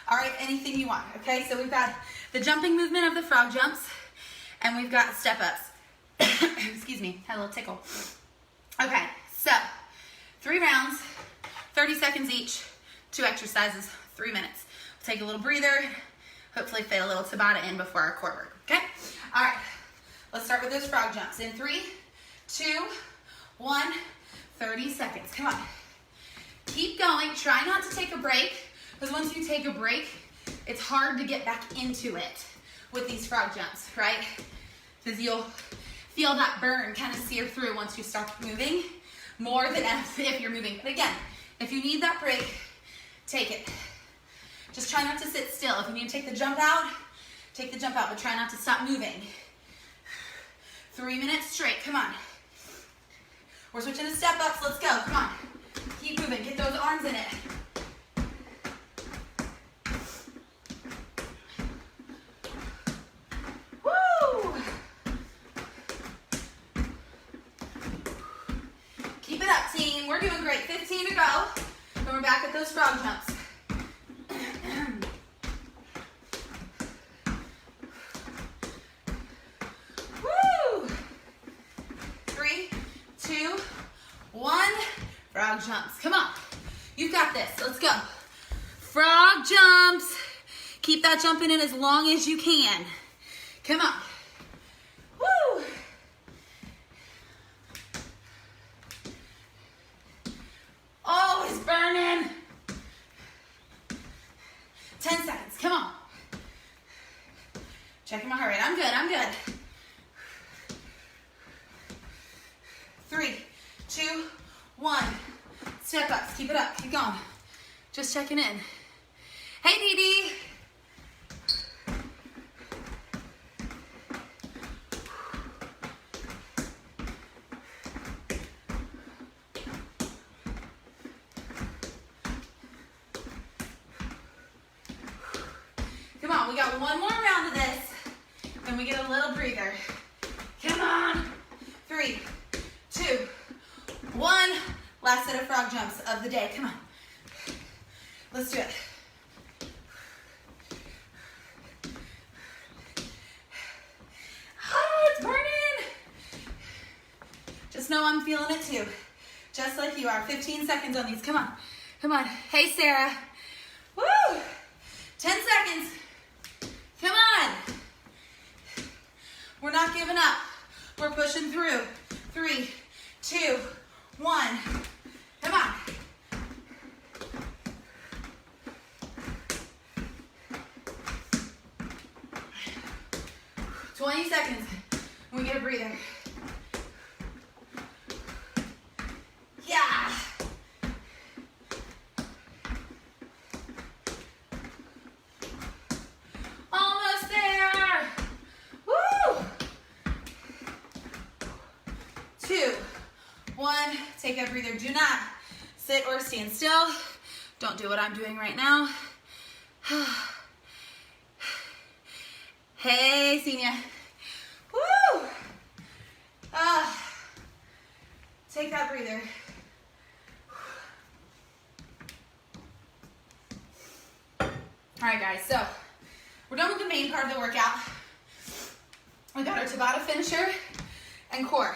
All right, anything you want, okay? So we've got the jumping movement of the frog jumps, and we've got step ups. Excuse me, had a little tickle. Okay, so 3 rounds, 30 seconds each, 2 exercises, 3 minutes. We'll take a little breather, hopefully fit a little Tabata in before our core work, okay? All right, let's start with those frog jumps. In 3, 2, 1, 30 seconds, come on. Keep going, try not to take a break, because once you take a break, it's hard to get back into it with these frog jumps, right? Because you'll feel that burn kind of sear through once you start moving, more than if you're moving. But again, if you need that break, take it. Just try not to sit still. If you need to take the jump out, but try not to stop moving. 3 minutes straight, come on. We're switching to step ups, let's go, come on. Keep moving, get those arms in it. Woo! Keep it up, team. We're doing great. 15 to go. Then we're back at those frog jumps. Woo! 3, 2, 1. Frog jumps. Come on. You've got this. Let's go. Frog jumps. Keep that jumping in as long as you can. Come on. Woo! Oh, it's burning. 10 seconds. Come on. Checking my heart rate. I'm good. I'm good. 3, 2, 1. Step ups. Keep it up. Keep going. Just checking in. Hey, Dee Dee. Come on, we got one more round of this, then we get a little breather. Come on. 3, 2, 1. Last set of frog jumps of the day. Come on. Let's do it. Oh, it's burning. Just know I'm feeling it too. Just like you are. 15 seconds on these. Come on. Come on. Hey, Sarah. Woo! 10 seconds. Come on. We're not giving up. We're pushing through. 3, 2, 1. Come on. "20 seconds. We get a breather. Yeah. Almost there. Woo. 2, 1. Take a breather. Do not sit or stand still. Don't do what I'm doing right now. Hey, Senior. Woo! Take that breather. All right, guys, so we're done with the main part of the workout. We got our Tabata Finisher and core,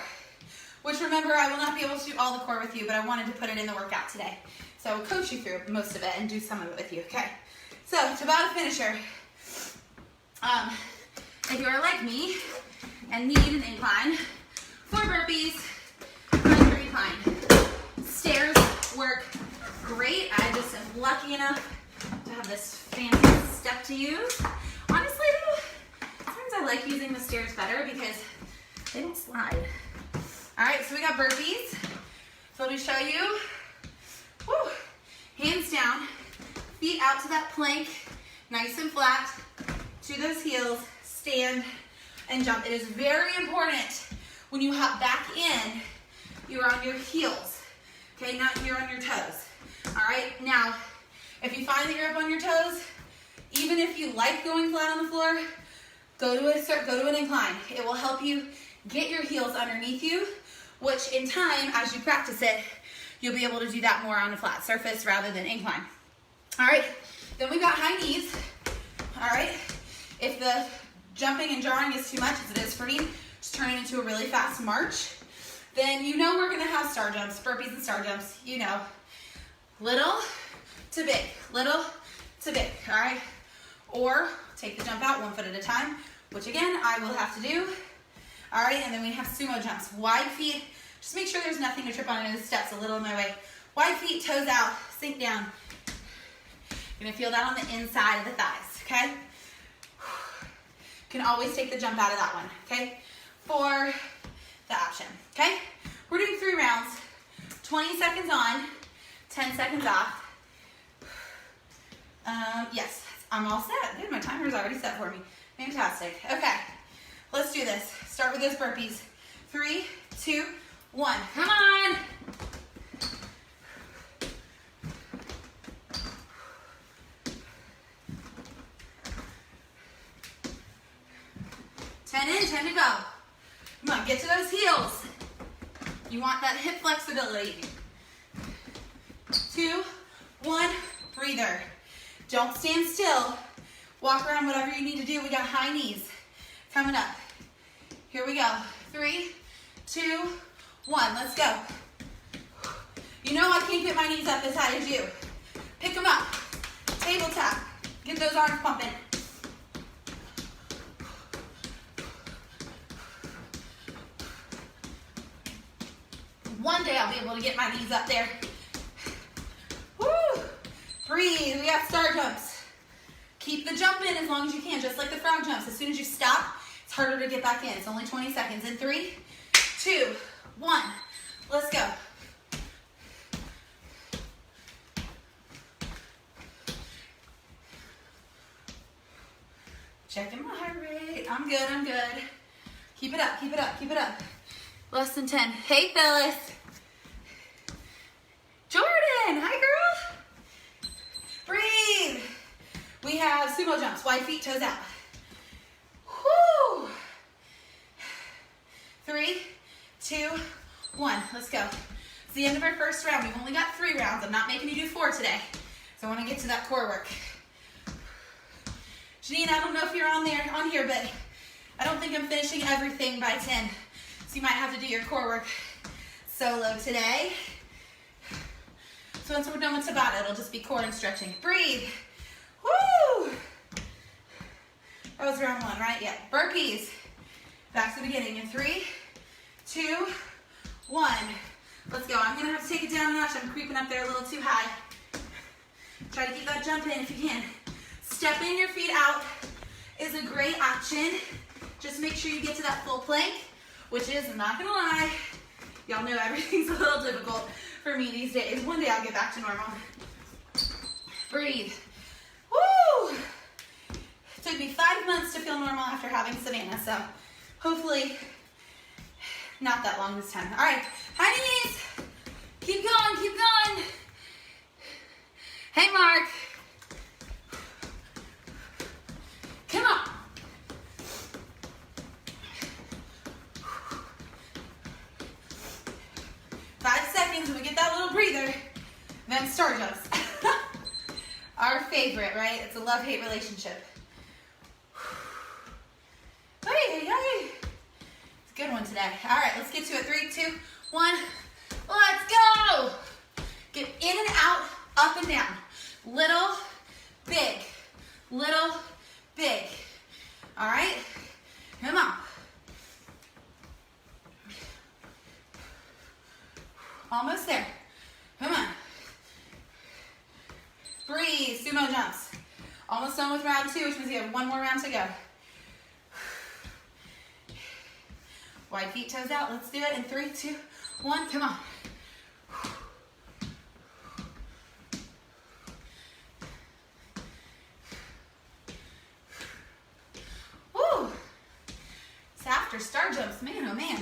which remember, I will not be able to do all the core with you, but I wanted to put it in the workout today. So I will coach you through most of it and do some of it with you, okay? So, Tabata Finisher. If you are like me and need an incline, 4 burpees, run your incline. Stairs work great. I just am lucky enough to have this fancy step to use. Honestly though, sometimes I like using the stairs better because they don't slide. All right, so we got burpees. So let me show you. Woo. Hands down, feet out to that plank, nice and flat, to those heels, stand and jump. It is very important when you hop back in, you're on your heels, okay, not here on your toes. All right, now, if you find that you're up on your toes, even if you like going flat on the floor, go to an incline. It will help you get your heels underneath you, which in time, as you practice it, you'll be able to do that more on a flat surface rather than incline. All right, then we got high knees. All right, if the jumping and jarring is too much, as it is for me, just turn it into a really fast march. Then you know we're gonna have star jumps, burpees and star jumps, you know. Little to big, little to big, all right? Or take the jump out 1 foot at a time, which again, I will have to do. All right, and then we have sumo jumps. Wide feet, just make sure there's nothing to trip on in the steps a little in my way. Wide feet, toes out, sink down. You're gonna feel that on the inside of the thighs, okay? Can always take the jump out of that one, okay? For the option, okay? We're doing 3 rounds, 20 seconds on, 10 seconds off. Yes, I'm all set. Good, my timer's already set for me. Fantastic. Okay, let's do this. Start with those burpees. 3, 2, 1. Come on. Ten in, 10 to go. Come on, get to those heels. You want that hip flexibility. 2, 1, breather. Don't stand still. Walk around, whatever you need to do. We got high knees coming up. Here we go. 3, 2, 1. Let's go. You know I can't get my knees up as high as you. Pick them up. Table tap. Get those arms pumping. One day I'll be able to get my knees up there. Woo! Breathe. We got star jumps. Keep the jump in as long as you can, just like the frog jumps. As soon as you stop, it's harder to get back in. It's only 20 seconds. In 3, 2, 1. Let's go. Checking my heart rate. I'm good, I'm good. Keep it up, keep it up, keep it up. Less than 10. Hey, Phyllis. Jordan, hi, girl. Breathe. We have sumo jumps, wide feet, toes out. Whoo. 3, 2, 1. Let's go. It's the end of our first round. We've only got 3 rounds. I'm not making you do 4 today. So I want to get to that core work. Janine, I don't know if you're on here, but I don't think I'm finishing everything by 10. So you might have to do your core work solo today. So once we're done with Tabata, it'll just be core and stretching. Breathe. Woo! That was round 1, right? Yeah. Burpees. Back to the beginning in 3, 2, 1. Let's go. I'm gonna have to take it down a notch. I'm creeping up there a little too high. Try to keep that jump in if you can. Stepping your feet out is a great option. Just make sure you get to that full plank, which is, I'm not gonna lie, y'all know everything's a little difficult for me these days. One day I'll get back to normal. Breathe. Woo! It took me 5 months to feel normal after having Savannah, so hopefully not that long this time. All right, high knees. Keep going, keep going. Hey, Mark. Come on. And star jumps. Our favorite, right? It's a love-hate relationship. Hey, hey. It's a good one today. All right, let's get to it. 3, 2, 1. Let's go. Get in and out, up and down. Little, big. Little, big. All right? Come on. Almost there. Come on. Breathe. Sumo jumps. Almost done with round 2, which means you have one more round to go. Wide feet, toes out. Let's do it in 3, 2, 1. Come on. Woo! It's after star jumps. Man, oh man.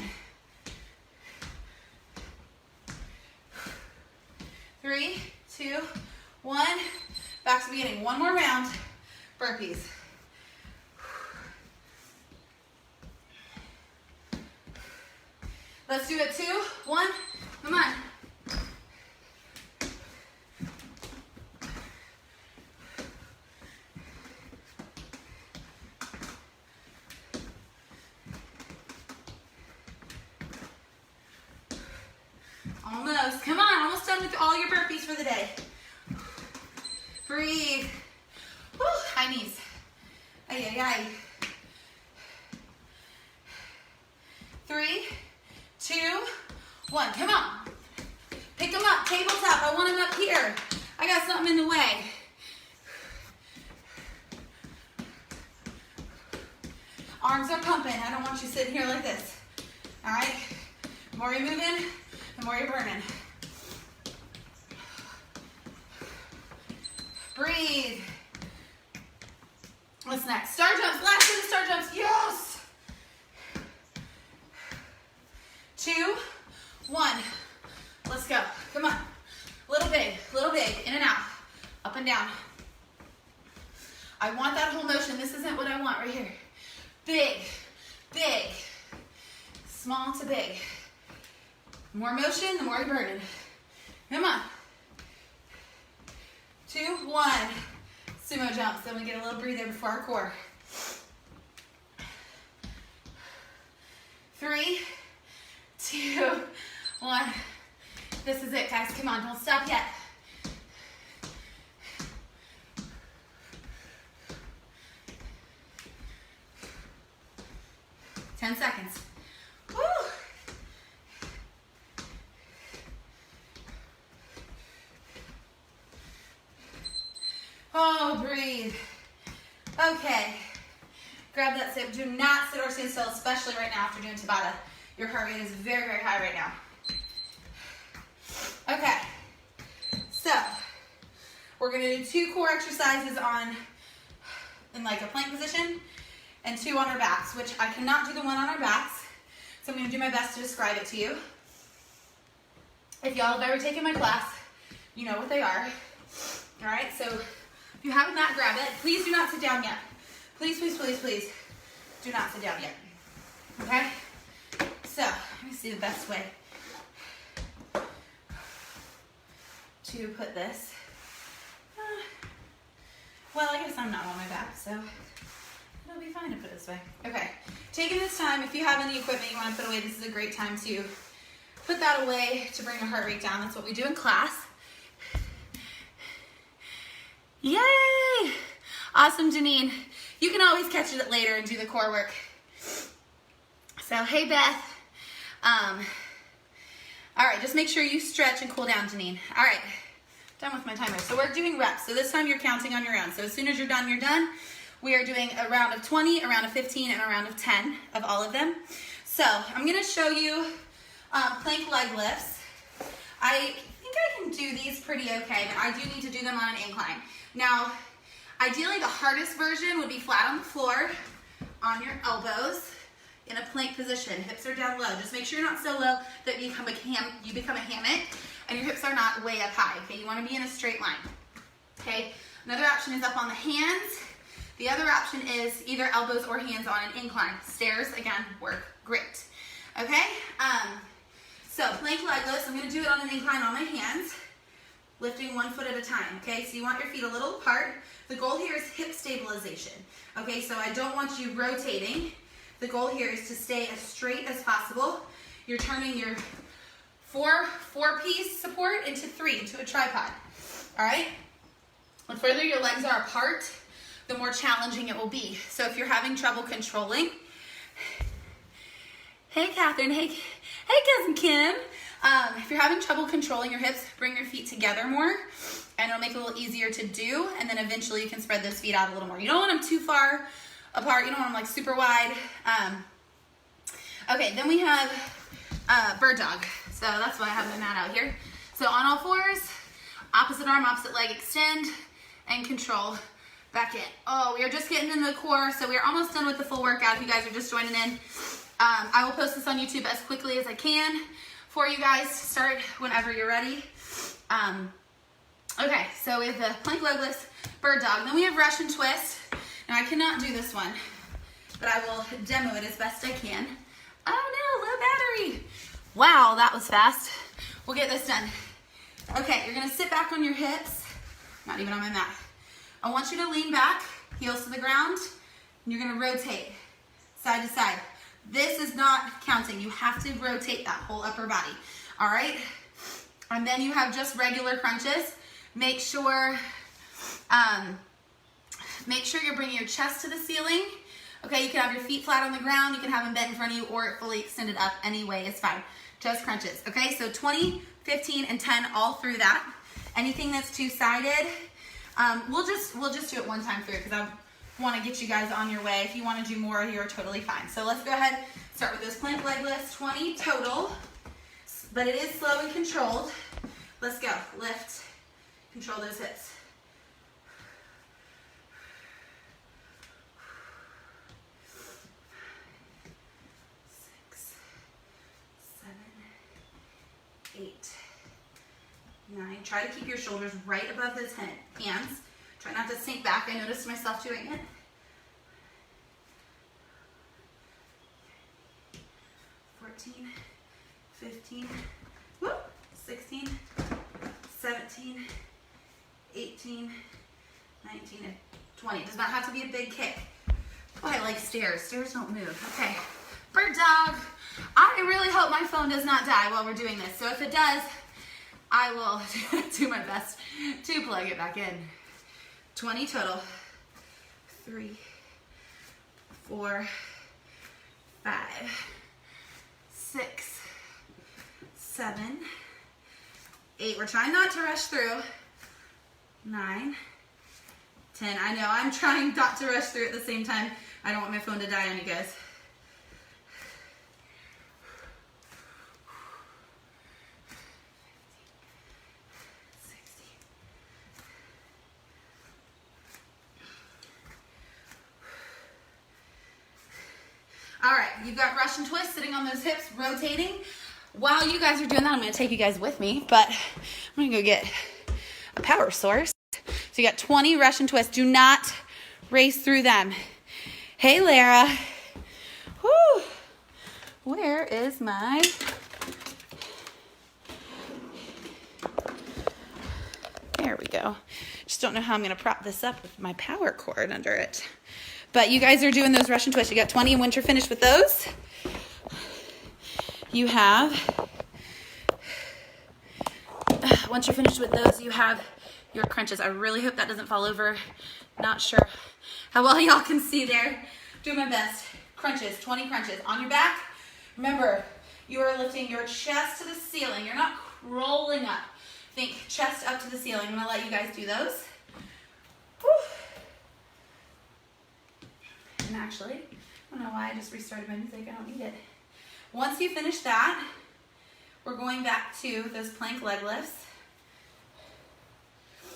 3, 2, 1. Back to the beginning. One more round. Burpees. Let's do it. 2, 1. Come on. Almost. Come on. Almost done with all your burpees for the day. Breathe. Woo. High knees. Ay, ay, ay. 3, 2, 1. Come on. Pick them up. Tabletop. I want them up here. I got something in the way. Arms are pumping. I don't want you sitting here like this. All right? The more you're moving, the more you're burning. Breathe. What's next? Star jumps. Last of the star jumps. Yes. 2, 1. Let's go. Come on. Little big, in and out, up and down. I want that whole motion. This isn't what I want right here. Big, big, small to big. The more motion, the more you're burning. Come on. 2, 1. Sumo jumps. Then we get a little breather before our core. 3, 2, 1. This is it, guys. Come on, don't stop yet. Ten seconds. Woo! Oh, breathe. Okay. Grab that sit. Do not sit or stand still, especially right now after doing Tabata. Your heart rate is very, very high right now. Okay. So, we're going to do 2 core exercises in like a plank position and 2 on our backs, which I cannot do the one on our backs. So I'm going to do my best to describe it to you. If y'all have ever taken my class, you know what they are. All right, so if you haven't not grab it, please do not sit down yet. Please, please, please, please do not sit down yet. Okay? So, let me see the best way to put this. Well, I guess I'm not on my back, so it'll be fine to put it this way. Okay, taking this time, if you have any equipment you want to put away, this is a great time to put that away to bring your heart rate down. That's what we do in class. Yay! Awesome, Janine. You can always catch it later and do the core work. So, hey, Beth. All right, just make sure you stretch and cool down, Janine. All right, done with my timer. So we're doing reps. So this time you're counting on your own. So as soon as you're done, you're done. We are doing a round of 20, a round of 15, and a round of 10 of all of them. So I'm gonna show you plank leg lifts. I think I can do these pretty okay, but I do need to do them on an incline. Now, ideally the hardest version would be flat on the floor, on your elbows, in a plank position. Hips are down low. Just make sure you're not so low that you become a hammock and your hips are not way up high. Okay, you want to be in a straight line. Okay, another option is up on the hands. The other option is either elbows or hands on an incline. Stairs, again, work great. Okay, so plank leg lifts. I'm going to do it on an incline on my hands. lifting 1 foot at a time, okay? So you want your feet a little apart. The goal here is hip stabilization, okay? So I don't want you rotating. The goal here is to stay as straight as possible. You're turning your four-piece support into 3, into a tripod, all right? The further your legs are apart, the more challenging it will be. So if you're having trouble controlling, hey Catherine, hey Cousin Kim. If you're having trouble controlling your hips, bring your feet together more, and it'll make it a little easier to do, and then eventually you can spread those feet out a little more. You don't want them too far apart, you don't want them like super wide. Okay, then we have bird dog. So that's why I have my mat out here. So on all fours, opposite arm, opposite leg, extend and control back in. Oh, we are just getting into the core, so we're almost done with the full workout if you guys are just joining in. I will post this on YouTube as quickly as I can for you guys to start whenever you're ready. Okay, so we have the plank leg lifts, bird dog. Then we have Russian twist. Now I cannot do this one, but I will demo it as best I can. Oh no, low battery. Wow, that was fast. We'll get this done. Okay, you're gonna sit back on your hips, not even on my mat. I want you to lean back, heels to the ground, and you're gonna rotate side to side. This is not counting. You have to rotate that whole upper body, all right? And then you have just regular crunches. Make sure you're bringing your chest to the ceiling. Okay, you can have your feet flat on the ground, you can have them bent in front of you, or fully extended up anyway is fine. Just crunches, okay? So 20, 15, and 10 all through that. Anything that's two-sided, we'll just do it one time through because I want to get you guys on your way. If you want to do more, you're totally fine. So let's go ahead, start with those plank leg lifts, 20 total, but it is slow and controlled. Let's go, lift, control those hips. Eight, 9. Try to keep your shoulders right above those hands. Try not to sink back. I noticed myself doing it. 14, 15, 16, 17, 18, 19, and 20. It does not have to be a big kick. Oh, I like stairs. Stairs don't move. Okay. Bird dog. I really hope my phone does not die while we're doing this. So if it does, I will do my best to plug it back in. 20 total. 3, 4, 5, 6, 7, 8. We're trying not to rush through. 9, 10. I know I'm trying not to rush through at the same time. I don't want my phone to die on you guys. 16. All right, you've got Russian twist sitting on those hips, rotating. While you guys are doing that, I'm gonna take you guys with me, but I'm gonna go get a power source. So you got 20 Russian twists. Do not race through them. Hey, Lara. Whew. Where is my... There we go. Just don't know how I'm going to prop this up with my power cord under it. But you guys are doing those Russian twists. You got 20 and once you're finished with those, you have... Once you're finished with those, you have your crunches. I really hope that doesn't fall over. Not sure how well y'all can see there. Do my best. Crunches, 20 crunches. On your back, remember, you are lifting your chest to the ceiling. You're not rolling up. Think chest up to the ceiling. I'm gonna let you guys do those. Whew. And actually, I don't know why I just restarted my music. I don't need it. Once you finish that, we're going back to those plank leg lifts.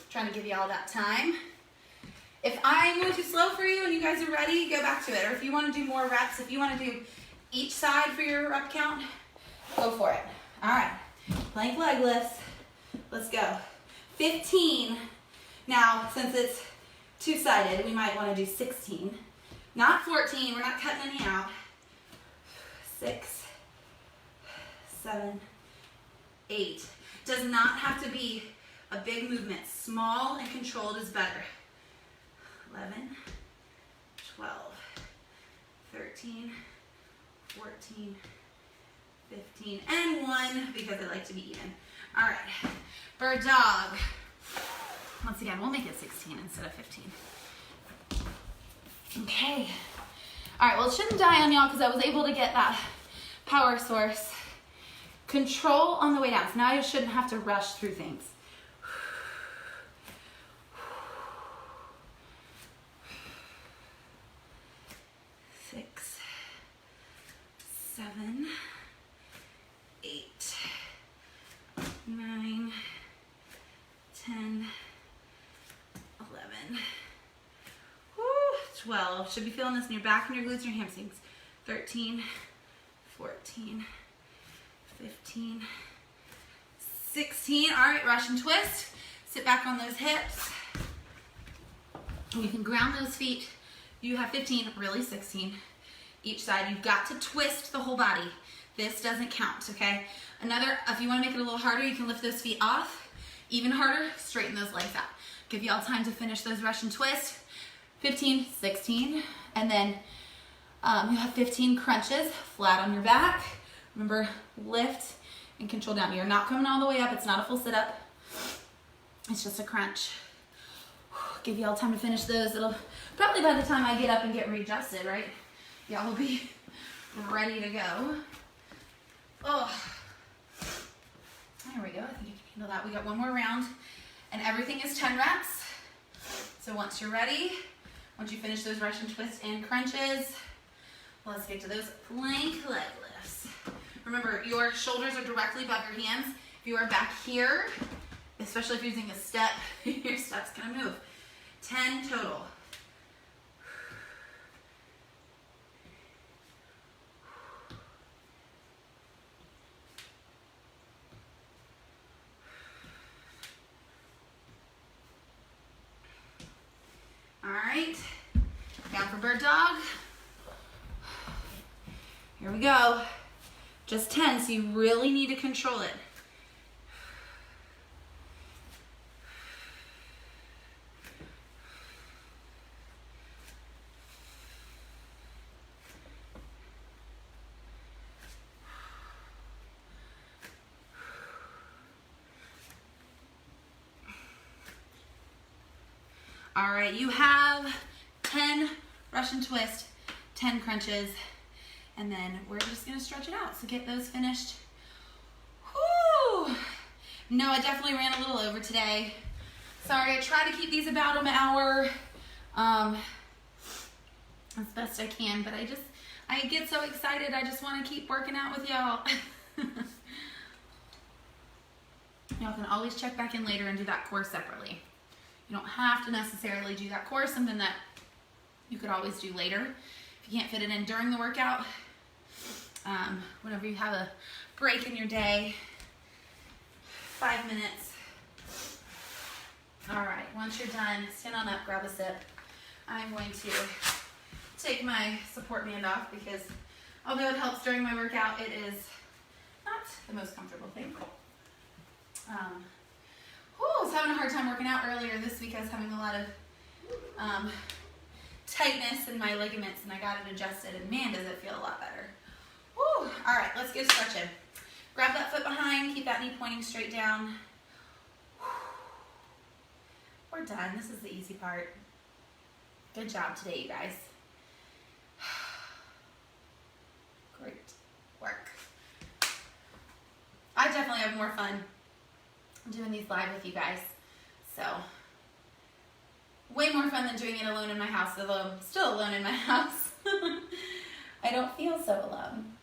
Trying to give you all that time. If I'm going too slow for you and you guys are ready, go back to it. Or if you want to do more reps, if you want to do each side for your rep count, go for it. All right, plank leg lifts. Let's go. 15. Now, since it's two-sided, we might want to do 16. Not 14. We're not cutting any out. 6, 7, 8. Does not have to be a big movement. Small and controlled is better. 11, 12, 13, 14, 15, and 1, because I like to be even. All right, bird dog. Once again, we'll make it 16 instead of 15. Okay. All right, well, it shouldn't die on y'all because I was able to get that power source. Control on the way down. So now you shouldn't have to rush through things. 6, 7, 8, 9, 10, 11, 12. Should be feeling this in your back and your glutes and your hamstrings. 13, 14, 15, 16. All right, Russian twist. Sit back on those hips. You can ground those feet. You have 15, really 16 each side. You've got to twist the whole body. This doesn't count, okay? Another, if you want to make it a little harder, you can lift those feet off. Even harder, straighten those legs out. Give you all time to finish those Russian twists. 15, 16, and then you have 15 crunches flat on your back. Remember, lift and control down. You're not coming all the way up. It's not a full sit-up. It's just a crunch. Give you all time to finish those. It'll probably, by the time I get up and get readjusted, right? Y'all will be ready to go. Oh, there we go. I think you can handle that. We got one more round, and everything is 10 reps. So once you're ready, once you finish those Russian twists and crunches, let's get to those plank leg lifts. Remember, your shoulders are directly above your hands. If you are back here, especially if you're using a step, your step's gonna move. 10 total. All right, down for bird dog. Here we go. Just 10, so you really need to control it. All right, you have 10 Russian twist, 10 crunches, and then we're just gonna stretch it out. So get those finished. Whew. No, I definitely ran a little over today. Sorry, I try to keep these about an hour as best I can, but I get so excited. I just wanna keep working out with y'all. Y'all can always check back in later and do that core separately. You don't have to necessarily do that core, something that you could always do later. If you can't fit it in during the workout, whenever you have a break in your day, 5 minutes. All right, once you're done, stand on up, grab a sip. I'm going to take my support band off because although it helps during my workout, it is not the most comfortable thing. I was having a hard time working out earlier this week. I was having a lot of tightness in my ligaments, and I got it adjusted, and man, does it feel a lot better. Woo. All right, let's get stretching. Grab that foot behind, keep that knee pointing straight down. We're done. This is the easy part. Good job today, you guys. Great work. I definitely have more fun doing these live with you guys. So, way more fun than doing it alone in my house, although I'm still alone in my house. I don't feel so alone.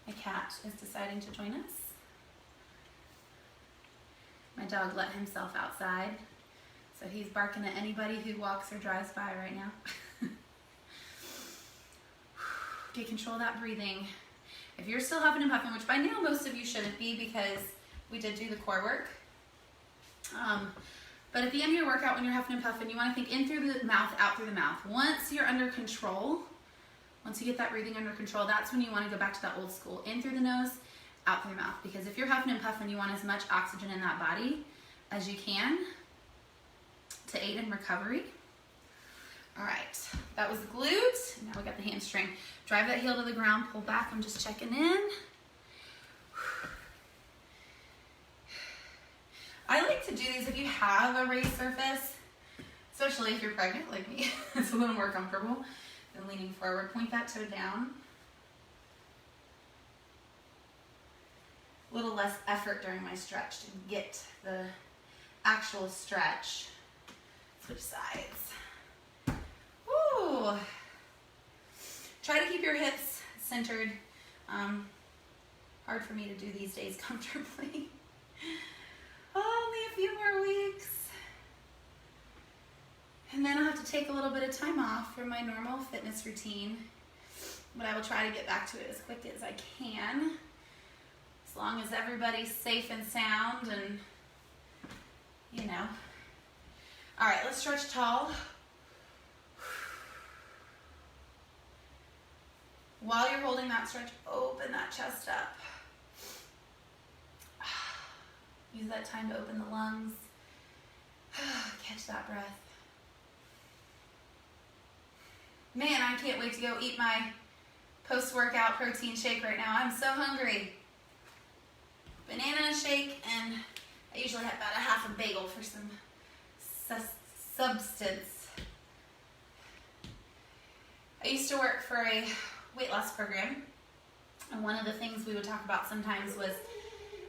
My cat is deciding to join us. My dog let himself outside, so he's barking at anybody who walks or drives by right now. Okay, control that breathing. If you're still huffing and puffing, which by now most of you shouldn't be because we did do the core work. But at the end of your workout, when you're huffing and puffing, you want to think in through the mouth, out through the mouth. Once you're under control, once you get that breathing under control, that's when you want to go back to that old school. In through the nose, out through your mouth, because if you're huffing and puffing, you want as much oxygen in that body as you can to aid in recovery. All right, that was the glute. Now we got the hamstring. Drive that heel to the ground, pull back. I'm just checking in. I like to do these if you have a raised surface, especially if you're pregnant like me. It's a little more comfortable than leaning forward. Point that toe down. A little less effort during my stretch to get the actual stretch. Switch sides. Woo! Try to keep your hips centered. Hard for me to do these days comfortably. Only a few more weeks. And then I'll have to take a little bit of time off from my normal fitness routine. But I will try to get back to it as quick as I can. As long as everybody's safe and sound and, you know. All right, let's stretch tall. While you're holding that stretch, open that chest up. Use that time to open the lungs. Catch that breath. Man, I can't wait to go eat my post-workout protein shake right now. I'm so hungry. Banana shake, and I usually have about a half a bagel for some substance. I used to work for a weight loss program, and one of the things we would talk about sometimes was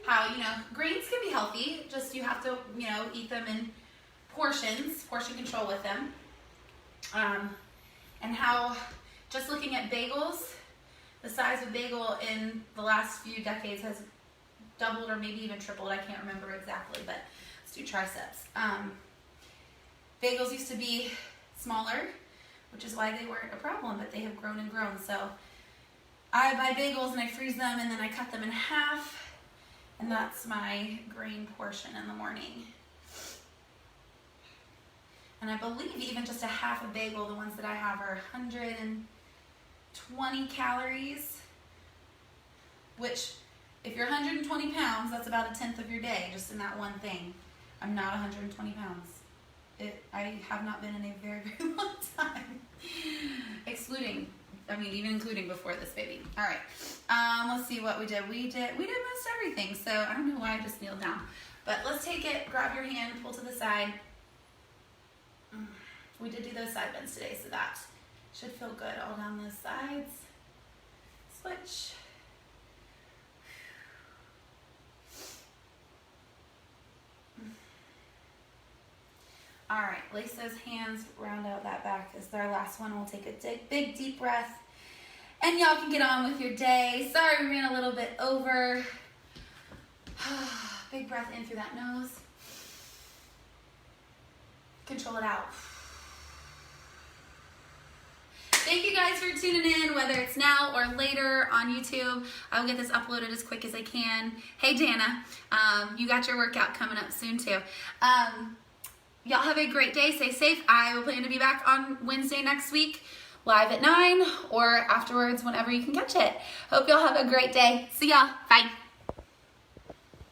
how, you know, grains can be healthy, just you have to, you know, eat them in portions, portion control with them. And how just looking at bagels, the size of bagel in the last few decades has doubled or maybe even tripled. I can't remember exactly, but let's do triceps. Bagels used to be smaller, which is why they weren't a problem, but they have grown and grown. So I buy bagels and I freeze them and then I cut them in half, and that's my grain portion in the morning. And I believe even just a half a bagel, the ones that I have are 120 calories, which if you're 120 pounds, that's about a tenth of your day just in that one thing. I'm not 120 pounds. I have not been in a very, very long time. Even including before this baby. All right, let's see what we did. We did most everything, so I don't know why I just kneeled down. But let's take it, grab your hand, pull to the side. We did do those side bends today, so that should feel good all down those sides. Switch. All right, lace those hands, round out that back. This is our last one. We'll take a big, deep breath. And y'all can get on with your day. Sorry we ran a little bit over. Big breath in through that nose. Control it out. Thank you guys for tuning in, whether it's now or later on YouTube. I will get this uploaded as quick as I can. Hey, Dana, you got your workout coming up soon too. Y'all have a great day. Stay safe. I will plan to be back on Wednesday next week, live at 9 or afterwards whenever you can catch it. Hope y'all have a great day. See y'all. Bye.